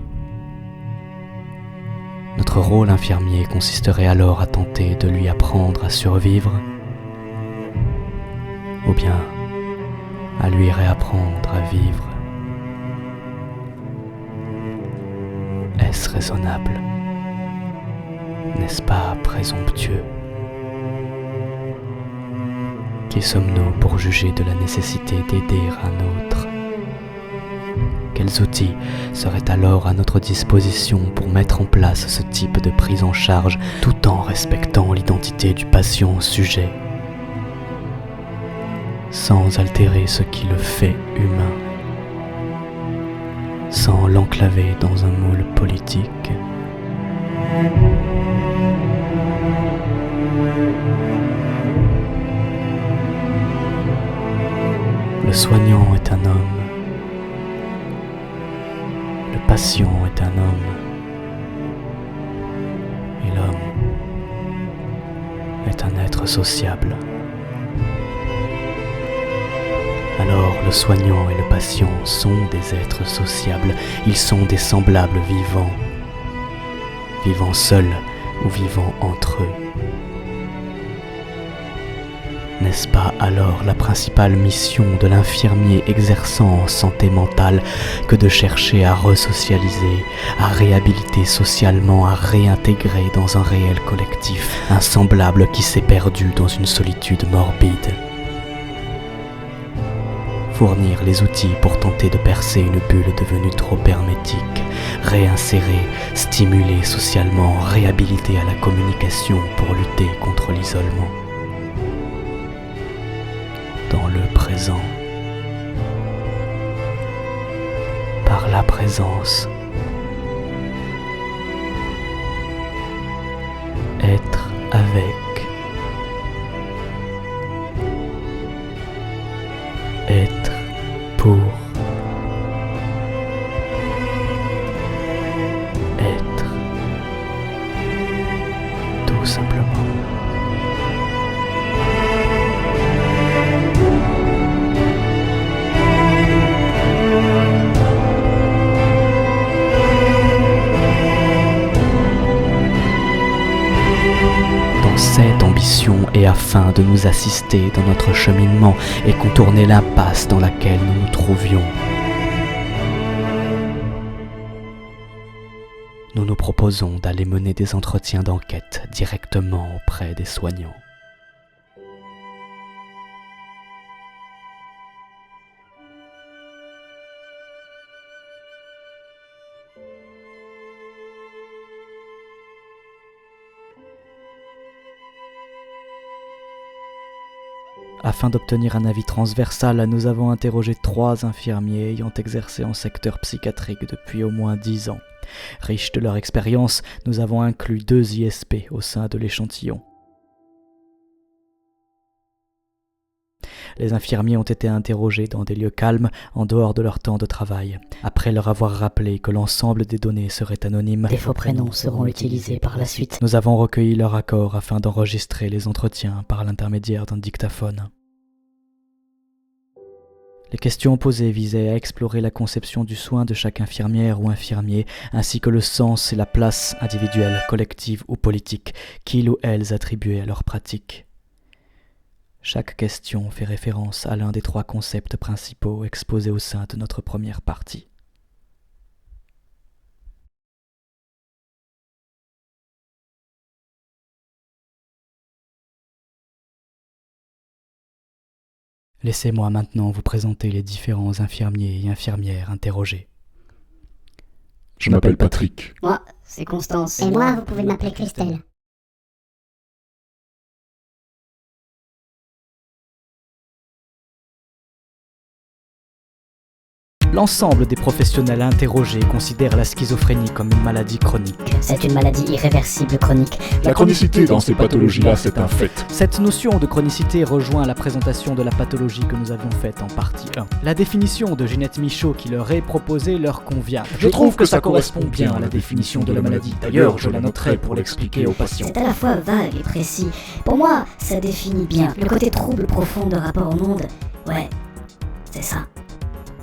S1: Notre rôle infirmier consisterait alors à tenter de lui apprendre à survivre, ou bien à lui réapprendre à vivre. Est-ce raisonnable? N'est-ce pas présomptueux? Qui sommes-nous pour juger de la nécessité d'aider un autre? Quels outils seraient alors à notre disposition pour mettre en place ce type de prise en charge tout en respectant l'identité du patient sujet, sans altérer ce qui le fait humain, sans l'enclaver dans un moule politique? Le soignant est un homme, le patient est un homme, et l'homme est un être sociable. Alors le soignant et le patient sont des êtres sociables, ils sont des semblables vivants, vivant seuls ou vivant entre eux. N'est-ce pas alors la principale mission de l'infirmier exerçant en santé mentale que de chercher à resocialiser, à réhabiliter socialement, à réintégrer dans un réel collectif un semblable qui s'est perdu dans une solitude morbide? Fournir les outils pour tenter de percer une bulle devenue trop hermétique, réinsérer, stimuler socialement, réhabiliter à la communication pour lutter contre l'isolement. Dans le présent, par la présence, être avec, être pour, être, tout simplement. Cette ambition et afin de nous assister dans notre cheminement et contourner l'impasse dans laquelle nous nous trouvions, nous nous proposons d'aller mener des entretiens d'enquête directement auprès des soignants. Afin d'obtenir un avis transversal, nous avons interrogé 3 infirmiers ayant exercé en secteur psychiatrique depuis au moins 10 ans. Riches de leur expérience, nous avons inclus 2 ISP au sein de l'échantillon. Les infirmiers ont été interrogés dans des lieux calmes, en dehors de leur temps de travail. Après leur avoir rappelé que l'ensemble des données seraient anonymes,
S4: des faux prénoms seront utilisés par la suite.
S1: Nous avons recueilli leur accord afin d'enregistrer les entretiens par l'intermédiaire d'un dictaphone. Les questions posées visaient à explorer la conception du soin de chaque infirmière ou infirmier, ainsi que le sens et la place individuelle, collective ou politique qu'ils ou elles attribuaient à leur pratique. Chaque question fait référence à l'un des 3 concepts principaux exposés au sein de notre première partie. Laissez-moi maintenant vous présenter les différents infirmiers et infirmières interrogés.
S5: Je m'appelle Patrick.
S4: Moi, c'est Constance.
S6: Et moi, vous pouvez m'appeler Christelle.
S1: L'ensemble des professionnels interrogés considèrent la schizophrénie comme une maladie chronique.
S4: C'est une maladie irréversible chronique.
S5: La chronicité dans ces pathologies-là, c'est un fait.
S1: Cette notion de chronicité rejoint la présentation de la pathologie que nous avions faite en partie 1. La définition de Ginette Michaud qui leur est proposée leur convient.
S5: Je trouve que ça correspond bien à la définition de la maladie. D'ailleurs, je la noterai pour l'expliquer aux patients.
S4: C'est à la fois vague et précis. Pour moi, ça définit bien le côté trouble profond de rapport au monde. Ouais, c'est ça.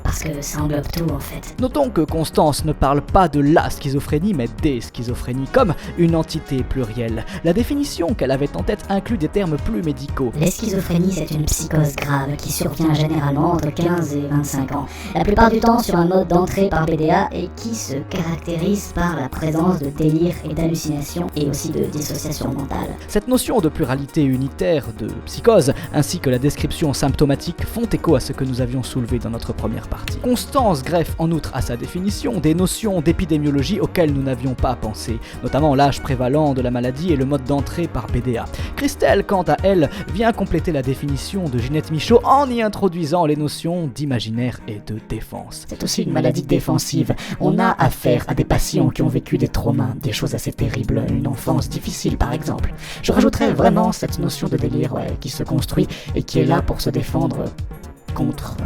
S4: Parce que ça englobe tout en fait.
S1: Notons que Constance ne parle pas de la schizophrénie mais des schizophrénies comme une entité plurielle. La définition qu'elle avait en tête inclut des termes plus médicaux.
S4: Les schizophrénies, c'est une psychose grave qui survient généralement entre 15 et 25 ans. La plupart du temps sur un mode d'entrée par BDA et qui se caractérise par la présence de délire et d'hallucinations et aussi de dissociation mentale.
S1: Cette notion de pluralité unitaire, de psychose, ainsi que la description symptomatique font écho à ce que nous avions soulevé dans notre première partie. Constance greffe en outre à sa définition des notions d'épidémiologie auxquelles nous n'avions pas pensé, notamment l'âge prévalent de la maladie et le mode d'entrée par BDA. Christelle, quant à elle, vient compléter la définition de Ginette Michaud en y introduisant les notions d'imaginaire et de défense.
S4: C'est aussi une maladie défensive. On a affaire à des patients qui ont vécu des traumas, des choses assez terribles, une enfance difficile par exemple. Je rajouterais vraiment cette notion de délire qui se construit et qui est là pour se défendre contre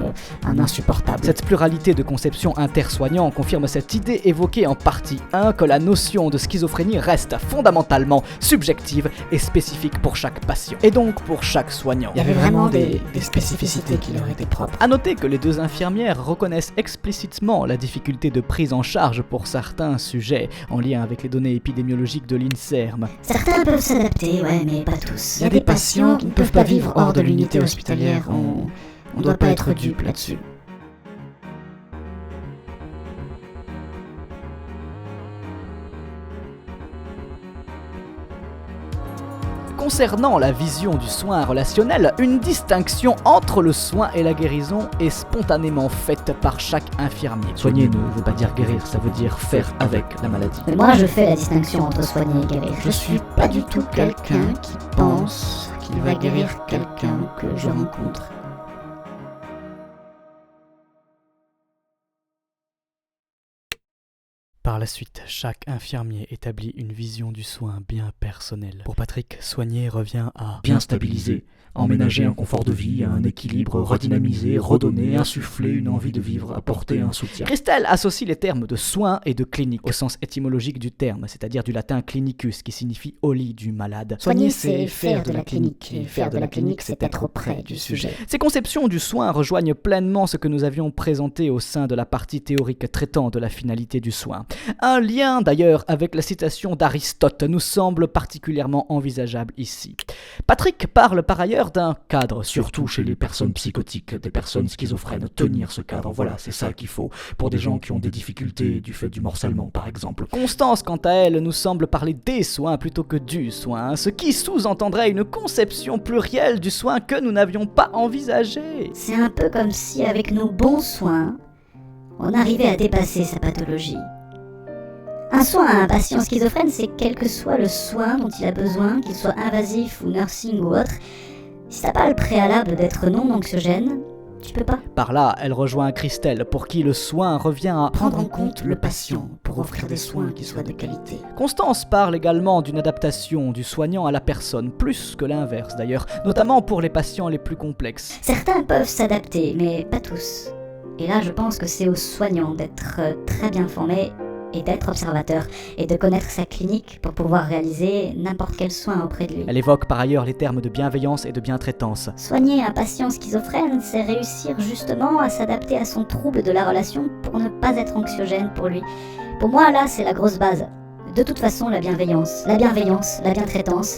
S4: un insupportable.
S1: Cette pluralité de conceptions intersoignants confirme cette idée évoquée en partie 1 que la notion de schizophrénie reste fondamentalement subjective et spécifique pour chaque patient, et donc pour chaque soignant.
S4: Il y avait vraiment des spécificités qui leur étaient propres.
S1: A noter que les deux infirmières reconnaissent explicitement la difficulté de prise en charge pour certains sujets, en lien avec les données épidémiologiques de l'INSERM.
S4: Certains peuvent s'adapter, mais pas tous. Il y a des patients qui ne peuvent pas vivre hors de l'unité hospitalière. On doit pas être dupe là-dessus.
S1: Concernant la vision du soin relationnel, une distinction entre le soin et la guérison est spontanément faite par chaque infirmier. Soigner ne veut pas dire guérir, ça veut dire faire avec la maladie.
S4: Mais moi je fais la distinction entre soigner et guérir. Je suis pas du tout quelqu'un qui pense qu'il va guérir quelqu'un que je rencontre.
S1: Par la suite, chaque infirmier établit une vision du soin bien personnelle. Pour Patrick, soigner revient à
S5: Bien stabiliser, emménager un confort de vie, un équilibre, redynamiser, redonner, insuffler une envie de vivre, apporter un soutien.
S1: Christelle associe les termes de soin et de clinique au sens étymologique du terme, c'est-à-dire du latin clinicus qui signifie au lit du malade.
S4: Soigner, c'est faire de la clinique. Et faire de la clinique, c'est être auprès du sujet.
S1: Ces conceptions du soin rejoignent pleinement ce que nous avions présenté au sein de la partie théorique traitant de la finalité du soin. Un lien d'ailleurs avec la citation d'Aristote nous semble particulièrement envisageable ici. Patrick parle par ailleurs d'un cadre,
S5: Surtout chez les personnes psychotiques, des personnes schizophrènes, tenir ce cadre, voilà, c'est ça qu'il faut. Pour des gens qui ont des difficultés du fait du morcellement, par exemple.
S1: Constance, quant à elle, nous semble parler des soins plutôt que du soin, ce qui sous-entendrait une conception plurielle du soin que nous n'avions pas envisagée.
S4: C'est un peu comme si avec nos bons soins, on arrivait à dépasser sa pathologie. Un soin à un patient schizophrène, c'est quel que soit le soin dont il a besoin, qu'il soit invasif ou nursing ou autre. Si t'as pas le préalable d'être non anxiogène, tu peux pas.
S1: Par là, elle rejoint Christelle, pour qui le soin revient à
S4: Prendre en compte le patient pour offrir des soins qui soient de qualité.
S1: Constance parle également d'une adaptation du soignant à la personne, plus que l'inverse d'ailleurs, notamment pour les patients les plus complexes.
S4: Certains peuvent s'adapter, mais pas tous. Et là, je pense que c'est aux soignants d'être très bien formés et d'être observateur, et de connaître sa clinique pour pouvoir réaliser n'importe quel soin auprès de lui.
S1: Elle évoque par ailleurs les termes de bienveillance et de bientraitance.
S4: Soigner un patient schizophrène, c'est réussir justement à s'adapter à son trouble de la relation pour ne pas être anxiogène pour lui. Pour moi, là, c'est la grosse base. De toute façon, la bientraitance,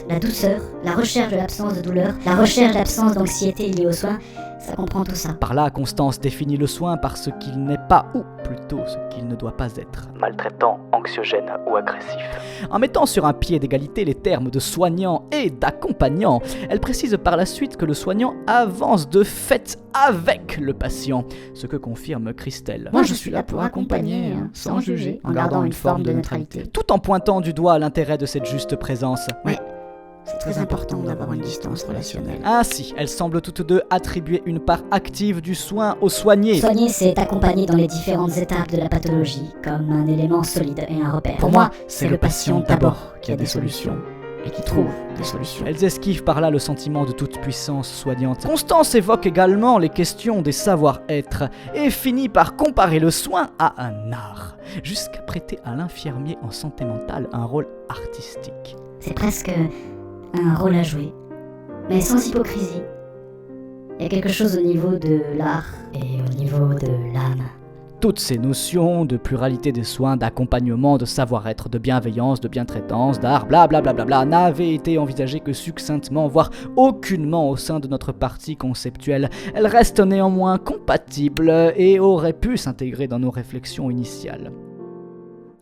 S4: la douceur, la recherche de l'absence de douleur, la recherche de l'absence d'anxiété liée aux soins, ça comprend tout ça.
S1: Par là, Constance définit le soin par ce qu'il n'est pas ou plutôt ce qu'il ne doit pas être. Maltraitant, anxiogène ou agressif. En mettant sur un pied d'égalité les termes de soignant et d'accompagnant, elle précise par la suite que le soignant avance de fait avec le patient, ce que confirme Christelle.
S4: Moi, je suis là pour accompagner, sans juger, en gardant une forme de neutralité.
S1: Tout en pointant du doigt l'intérêt de cette juste présence.
S4: Ouais. c'est très important d'avoir une distance relationnelle.
S2: Ainsi, elles semblent toutes deux attribuer une part active du soin aux soignés.
S4: Soigner, c'est accompagner dans les différentes étapes de la pathologie, comme un élément solide et un repère. Pour moi, c'est le patient d'abord qui a des solutions et qui trouve des solutions.
S2: Elles esquivent par là le sentiment de toute puissance soignante. Constance évoque également les questions des savoir-être et finit par comparer le soin à un art, jusqu'à prêter à l'infirmier en santé mentale un rôle artistique.
S4: C'est presque un rôle à jouer, mais sans hypocrisie. Il y a quelque chose au niveau de l'art et au niveau de l'âme.
S2: Toutes ces notions de pluralité des soins, d'accompagnement, de savoir-être, de bienveillance, de bientraitance, d'art, blablabla, n'avaient été envisagées que succinctement, voire aucunement au sein de notre partie conceptuelle. Elles restent néanmoins compatibles et auraient pu s'intégrer dans nos réflexions initiales.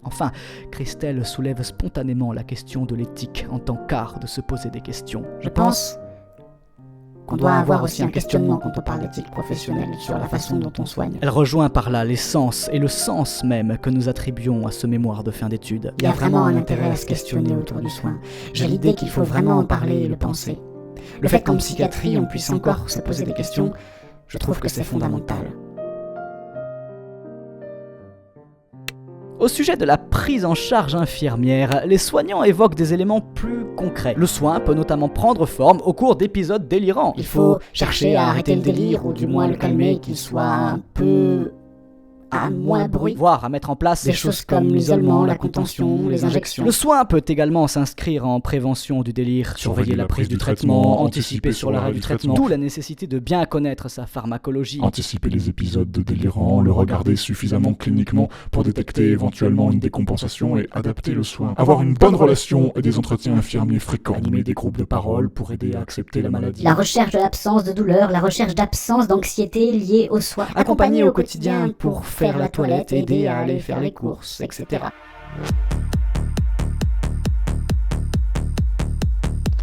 S2: Enfin, Christelle soulève spontanément la question de l'éthique en tant qu'art de se poser des questions.
S4: Je pense qu'on doit avoir aussi un questionnement quand on parle d'éthique professionnelle sur la façon dont on soigne.
S2: Elle rejoint par là l'essence et le sens même que nous attribuons à ce mémoire de fin d'études.
S4: Il y a vraiment un intérêt à se questionner autour du soin. J'ai l'idée qu'il faut vraiment en parler et le penser. Le fait qu'en psychiatrie on puisse encore se poser des questions, je trouve que c'est fondamental.
S2: Au sujet de la prise en charge infirmière, les soignants évoquent des éléments plus concrets. Le soin peut notamment prendre forme au cours d'épisodes délirants.
S4: Il faut chercher à arrêter le délire ou du moins le calmer, qu'il soit un peu à moins bruit.
S2: Voire à mettre en place
S4: Des choses comme l'isolement, la contention, les injections.
S2: Le soin peut également s'inscrire en prévention du délire,
S5: Surveiller la prise du traitement, anticiper sur l'arrêt du traitement,
S2: d'où la nécessité de bien connaître sa pharmacologie.
S5: anticiper les épisodes de délirants, le regarder suffisamment cliniquement pour détecter éventuellement une décompensation et adapter le soin. Avoir une bonne relation et des entretiens infirmiers fréquents. Animer des groupes de parole pour aider à accepter la maladie.
S4: La recherche de l'absence de douleur, la recherche d'absence d'anxiété liée au soin.
S2: Accompagner au quotidien
S4: pour faire la toilette, aider à aller faire les courses, etc.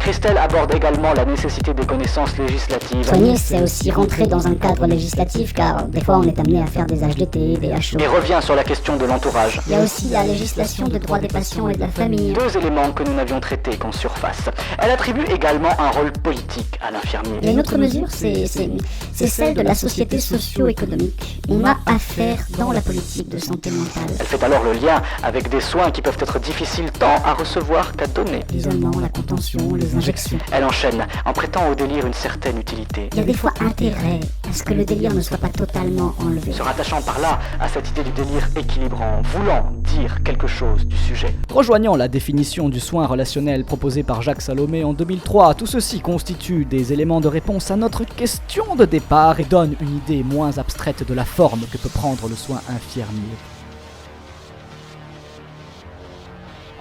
S3: Christelle aborde également la nécessité des connaissances législatives.
S4: Soigner, c'est aussi rentrer dans un cadre législatif, car des fois on est amené à faire des HDT, des HO.
S3: Et revient sur la question de l'entourage.
S4: Il y a aussi la législation de droit des patients et de la famille.
S3: Deux éléments que nous n'avions traités qu'en surface. Elle attribue également un rôle politique à l'infirmier.
S4: Et une autre mesure, c'est celle de la société socio-économique. On a affaire dans la politique de santé mentale.
S3: Elle fait alors le lien avec des soins qui peuvent être difficiles tant à recevoir qu'à donner.
S4: L'isolement, la contention, les injections.
S3: Elle enchaîne en prêtant au délire une certaine utilité.
S4: Il y a des fois intérêt à ce que le délire ne soit pas totalement enlevé.
S3: Se rattachant par là à cette idée du délire équilibrant, voulant dire quelque chose du sujet.
S2: Rejoignant la définition du soin relationnel proposée par Jacques Salomé en 2003, tout ceci constitue des éléments de réponse à notre question de départ et donne une idée moins abstraite de la forme que peut prendre le soin infirmier.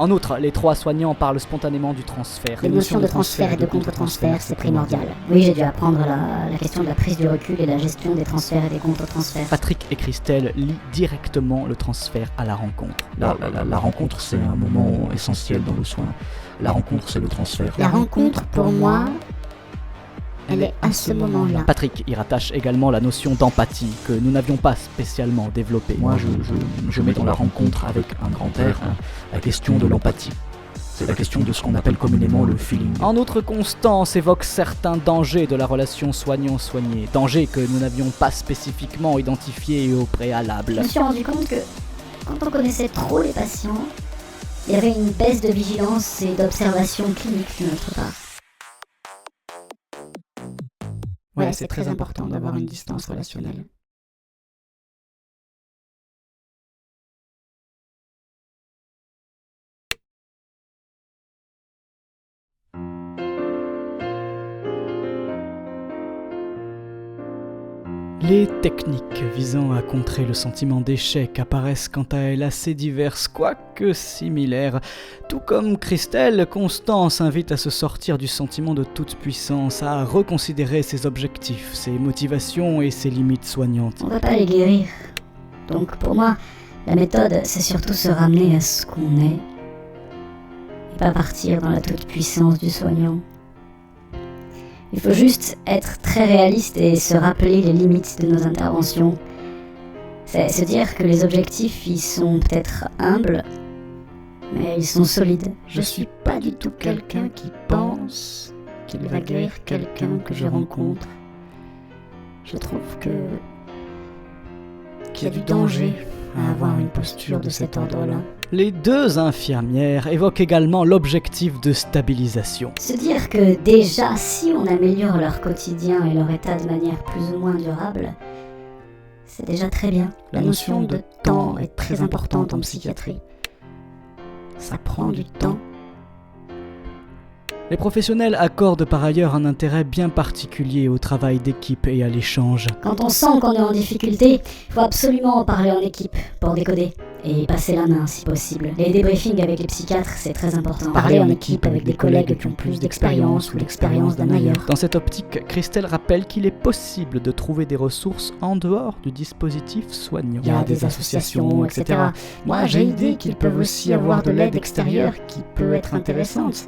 S2: En outre, les trois soignants parlent spontanément du transfert.
S4: Les notions de transfert et de contre-transfert, c'est primordial. Oui, j'ai dû apprendre la question de la prise du recul et la gestion des transferts et des contre-transferts.
S2: Patrick et Christelle lient directement le transfert à la rencontre.
S5: La rencontre, c'est un moment essentiel dans le soin. La rencontre, c'est le transfert.
S4: La rencontre, pour moi, elle est à ce moment-là.
S2: Patrick y rattache également la notion d'empathie que nous n'avions pas spécialement développée.
S5: Moi, je mets dans la rencontre avec un grand R la question de l'empathie. C'est la question de ce qu'on appelle communément le feeling.
S2: En outre, Constance évoque certains dangers de la relation soignant-soigné, dangers que nous n'avions pas spécifiquement identifiés au préalable.
S4: Je me suis rendu compte que quand on connaissait trop les patients, il y avait une baisse de vigilance et d'observation clinique de notre part. Ouais, c'est très important d'avoir une distance relationnelle.
S1: Les techniques visant à contrer le sentiment d'échec apparaissent quant à elles assez diverses, quoique similaires. Tout comme Christelle, Constance invite à se sortir du sentiment de toute puissance, à reconsidérer ses objectifs, ses motivations et ses limites soignantes.
S4: On va pas les guérir. Donc pour moi, la méthode, c'est surtout se ramener à ce qu'on est, et pas partir dans la toute-puissance du soignant. Il faut juste être très réaliste et se rappeler les limites de nos interventions. C'est se dire que les objectifs, ils sont peut-être humbles, Mais ils sont solides. Je suis pas du tout quelqu'un qui pense qu'il va guérir quelqu'un que je rencontre. Je trouve qu'il y a du danger à avoir une posture de cet ordre-là.
S1: Les deux infirmières évoquent également l'objectif de stabilisation.
S4: Se dire que déjà, si on améliore leur quotidien et leur état de manière plus ou moins durable, c'est déjà très bien. La notion de temps est très importante en psychiatrie. Ça prend du temps.
S1: Les professionnels accordent par ailleurs un intérêt bien particulier au travail d'équipe et à l'échange.
S4: Quand on sent qu'on est en difficulté, il faut absolument en parler en équipe pour décoder et passer la main si possible. Les débriefings avec les psychiatres, c'est très important. Parler en équipe avec des collègues qui ont plus d'expérience ou l'expérience d'un ailleurs.
S1: Dans cette optique, Christelle rappelle qu'il est possible de trouver des ressources en dehors du dispositif soignant.
S4: Il y a des associations, etc. Moi, j'ai idée qu'ils peuvent aussi avoir de l'aide extérieure qui peut être intéressante.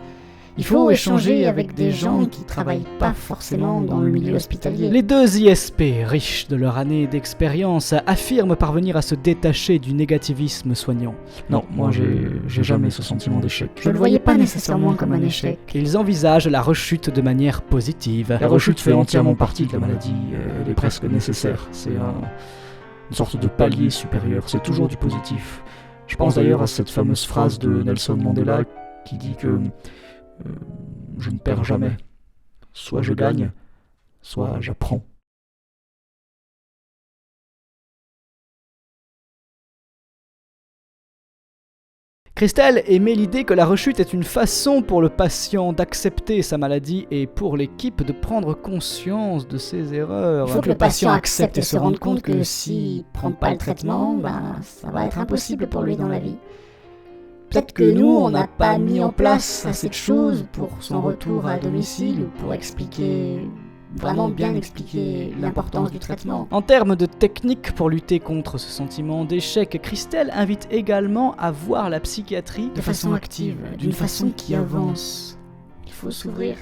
S4: Il faut échanger avec des gens qui travaillent pas forcément dans le milieu hospitalier.
S1: Les deux ISP, riches de leur année d'expérience, affirment parvenir à se détacher du négativisme soignant.
S5: Non, moi j'ai jamais ce sentiment d'échec.
S4: Je ne le voyais pas nécessairement comme un échec.
S1: Ils envisagent la rechute de manière positive.
S5: La rechute fait entièrement partie de la maladie, elle est presque nécessaire. C'est une sorte de palier supérieur, c'est toujours du positif. Je pense d'ailleurs à cette fameuse phrase de Nelson Mandela qui dit que je ne perds jamais. Soit je gagne, soit j'apprends.
S1: Christelle émet l'idée que la rechute est une façon pour le patient d'accepter sa maladie et pour l'équipe de prendre conscience de ses erreurs.
S4: Il faut que le patient accepte et se rende compte que s'il ne prend pas le traitement, ça va être impossible pour lui dans la vie. Peut-être que nous, on n'a pas mis en place assez de choses pour son retour à domicile ou pour vraiment bien expliquer l'importance du traitement.
S1: En termes de technique pour lutter contre ce sentiment d'échec, Christelle invite également à voir la psychiatrie
S4: De façon active, d'une façon qui avance. Il faut s'ouvrir.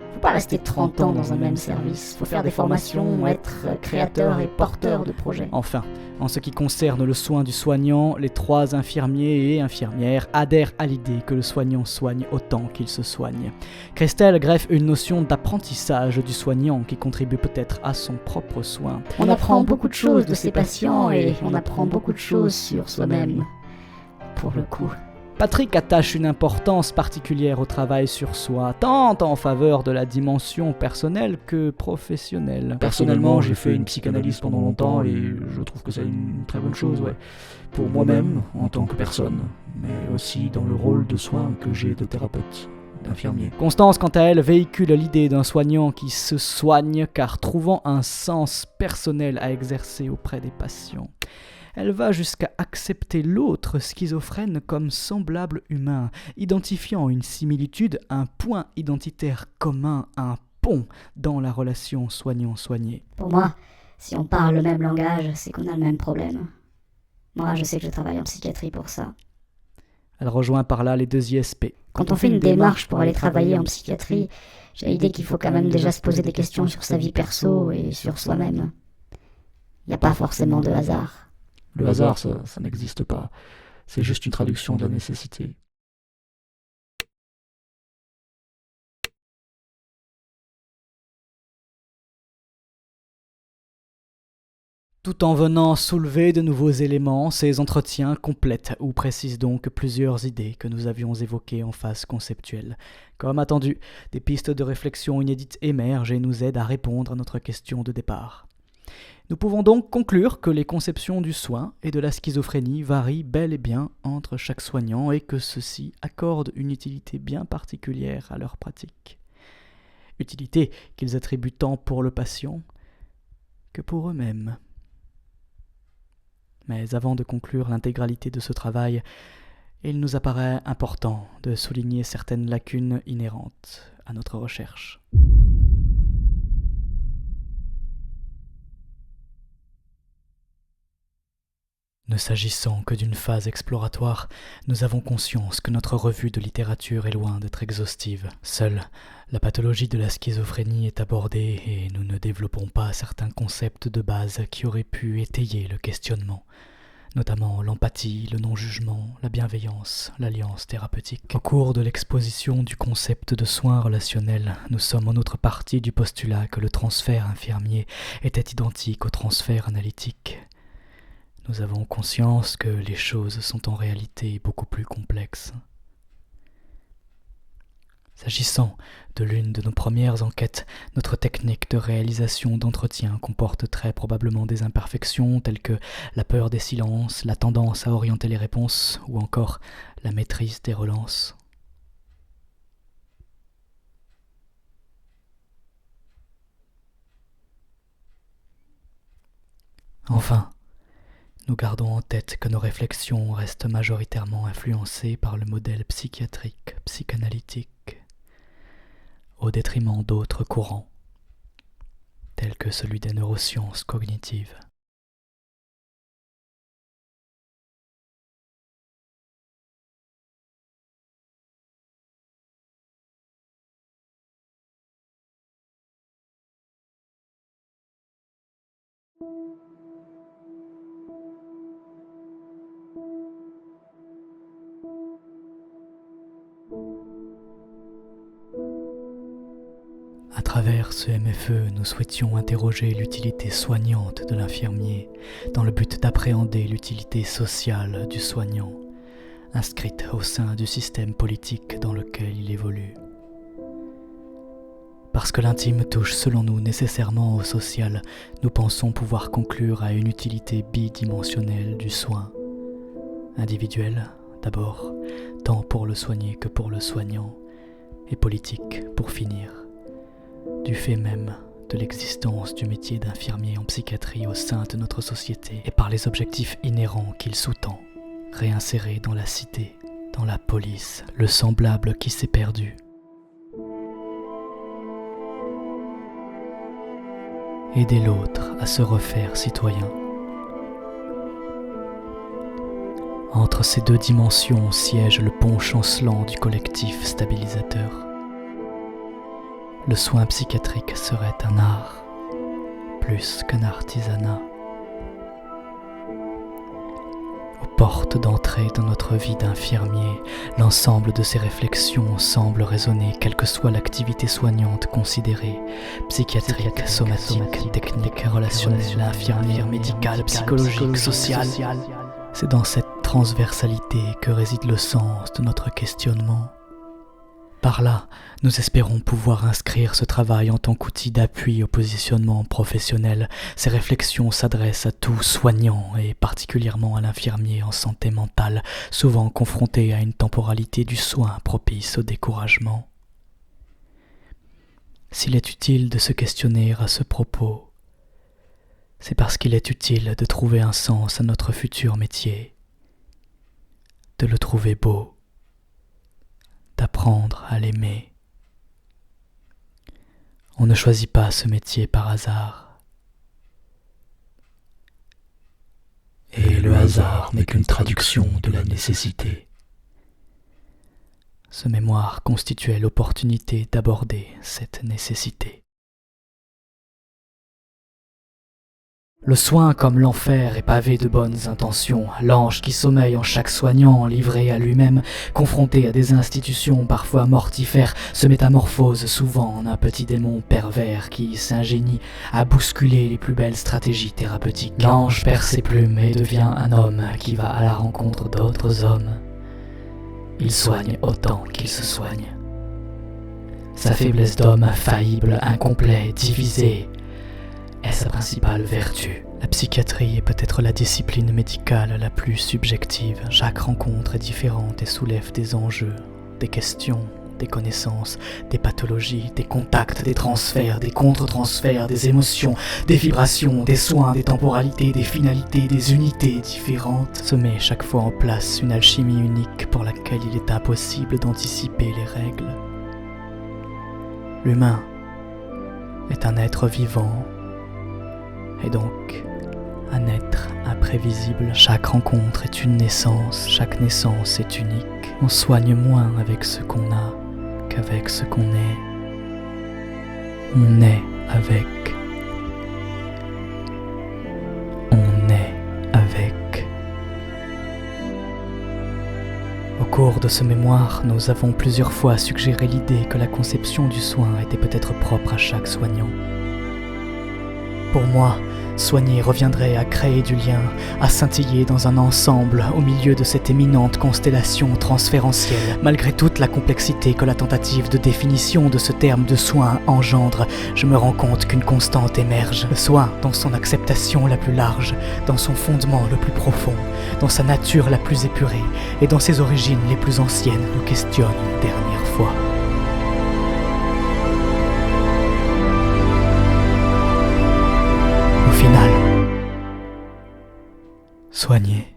S4: Il ne faut pas rester 30 ans dans un même service. Il faut faire des formations, être créateur et porteur de projets.
S1: Enfin, en ce qui concerne le soin du soignant, les 3 infirmiers et infirmières adhèrent à l'idée que le soignant soigne autant qu'il se soigne. Christelle greffe une notion d'apprentissage du soignant qui contribue peut-être à son propre soin.
S4: On apprend beaucoup de choses de ses patients et on apprend beaucoup de choses sur soi-même. Pour le coup.
S1: Patrick attache une importance particulière au travail sur soi, tant en faveur de la dimension personnelle que professionnelle.
S5: Personnellement, j'ai fait une psychanalyse pendant longtemps et je trouve que c'est une très bonne chose, ouais. Pour moi-même, en tant que personne, mais aussi dans le rôle de soin que j'ai de thérapeute, d'infirmier.
S1: Constance, quant à elle, véhicule l'idée d'un soignant qui se soigne car trouvant un sens personnel à exercer auprès des patients. Elle va jusqu'à accepter l'autre schizophrène comme semblable humain, identifiant une similitude, un point identitaire commun, un pont dans la relation soignant-soigné.
S4: Pour moi, si on parle le même langage, c'est qu'on a le même problème. Moi, je sais que je travaille en psychiatrie pour ça.
S1: Elle rejoint par là les 2 ISP.
S4: Quand on fait une démarche pour aller travailler en psychiatrie, j'ai l'idée qu'il faut quand même déjà se poser des questions sur sa vie perso et sur soi-même. Il n'y a pas forcément de hasard.
S5: Le hasard, ça n'existe pas. C'est juste une traduction de la nécessité.
S1: Tout en venant soulever de nouveaux éléments, ces entretiens complètent ou précisent donc plusieurs idées que nous avions évoquées en phase conceptuelle. Comme attendu, des pistes de réflexion inédites émergent et nous aident à répondre à notre question de départ. Nous pouvons donc conclure que les conceptions du soin et de la schizophrénie varient bel et bien entre chaque soignant et que ceux-ci accordent une utilité bien particulière à leur pratique. Utilité qu'ils attribuent tant pour le patient que pour eux-mêmes. Mais avant de conclure l'intégralité de ce travail, il nous apparaît important de souligner certaines lacunes inhérentes à notre recherche. Ne s'agissant que d'une phase exploratoire, nous avons conscience que notre revue de littérature est loin d'être exhaustive. Seule la pathologie de la schizophrénie est abordée et nous ne développons pas certains concepts de base qui auraient pu étayer le questionnement. notamment l'empathie, le non-jugement, la bienveillance, l'alliance thérapeutique. Au cours de l'exposition du concept de soins relationnels, nous sommes en autre partie du postulat que le transfert infirmier était identique au transfert analytique. Nous avons conscience que les choses sont en réalité beaucoup plus complexes. S'agissant de l'une de nos premières enquêtes, notre technique de réalisation d'entretien comporte très probablement des imperfections telles que la peur des silences, la tendance à orienter les réponses ou encore la maîtrise des relances. Enfin, nous gardons en tête que nos réflexions restent majoritairement influencées par le modèle psychiatrique, psychanalytique, au détriment d'autres courants, tels que celui des neurosciences cognitives. À travers ce MFE, nous souhaitions interroger l'utilité soignante de l'infirmier dans le but d'appréhender l'utilité sociale du soignant, inscrite au sein du système politique dans lequel il évolue. Parce que l'intime touche selon nous nécessairement au social, nous pensons pouvoir conclure à une utilité bidimensionnelle du soin. Individuelle, d'abord, tant pour le soigné que pour le soignant, et politique, pour finir. Du fait même de l'existence du métier d'infirmier en psychiatrie au sein de notre société et par les objectifs inhérents qu'il sous-tend, réinsérer dans la cité, dans la police, le semblable qui s'est perdu. Aider l'autre à se refaire citoyen. Entre ces deux dimensions siège le pont chancelant du collectif stabilisateur. Le soin psychiatrique serait un art, plus qu'un artisanat. Aux portes d'entrée dans notre vie d'infirmier, l'ensemble de ces réflexions semble résonner, quelle que soit l'activité soignante considérée, psychiatrique, somatique, technique, relationnelle, infirmière, médicale, psychologique, sociale. C'est dans cette transversalité que réside le sens de notre questionnement. Par là, nous espérons pouvoir inscrire ce travail en tant qu'outil d'appui au positionnement professionnel. Ces réflexions s'adressent à tout soignant et particulièrement à l'infirmier en santé mentale, souvent confronté à une temporalité du soin propice au découragement. S'il est utile de se questionner à ce propos, c'est parce qu'il est utile de trouver un sens à notre futur métier, de le trouver beau, d'apprendre à l'aimer. On ne choisit pas ce métier par hasard. Et le hasard n'est qu'une traduction de la nécessité. Ce mémoire constituait l'opportunité d'aborder cette nécessité. Le soin comme l'enfer est pavé de bonnes intentions, l'ange qui sommeille en chaque soignant, livré à lui-même, confronté à des institutions parfois mortifères, se métamorphose souvent en un petit démon pervers qui s'ingénie à bousculer les plus belles stratégies thérapeutiques. L'ange perd ses plumes et devient un homme qui va à la rencontre d'autres hommes. Il soigne autant qu'il se soigne. Sa faiblesse d'homme faillible, incomplet, divisé, est sa principale vertu. La psychiatrie est peut-être la discipline médicale la plus subjective. Chaque rencontre est différente et soulève des enjeux, des questions, des connaissances, des pathologies, des contacts, des transferts, des contre-transferts, des émotions, des vibrations, des soins, des temporalités, des finalités, des unités différentes. Se met chaque fois en place une alchimie unique pour laquelle il est impossible d'anticiper les règles. L'humain est un être vivant, et donc un être imprévisible. Chaque rencontre est une naissance, chaque naissance est unique. On soigne moins avec ce qu'on a qu'avec ce qu'on est. On est avec. On est avec. cours de ce mémoire, nous avons plusieurs fois suggéré l'idée que la conception du soin était peut-être propre à chaque soignant. Pour moi, soigner reviendrait à créer du lien, à scintiller dans un ensemble au milieu de cette éminente constellation transférentielle. Malgré toute la complexité que la tentative de définition de ce terme de soin engendre, je me rends compte qu'une constante émerge. Le soin, dans son acceptation la plus large, dans son fondement le plus profond, dans sa nature la plus épurée et dans ses origines les plus anciennes, nous questionne une dernière fois. Au final, soigner,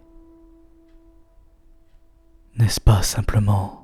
S1: n'est-ce pas simplement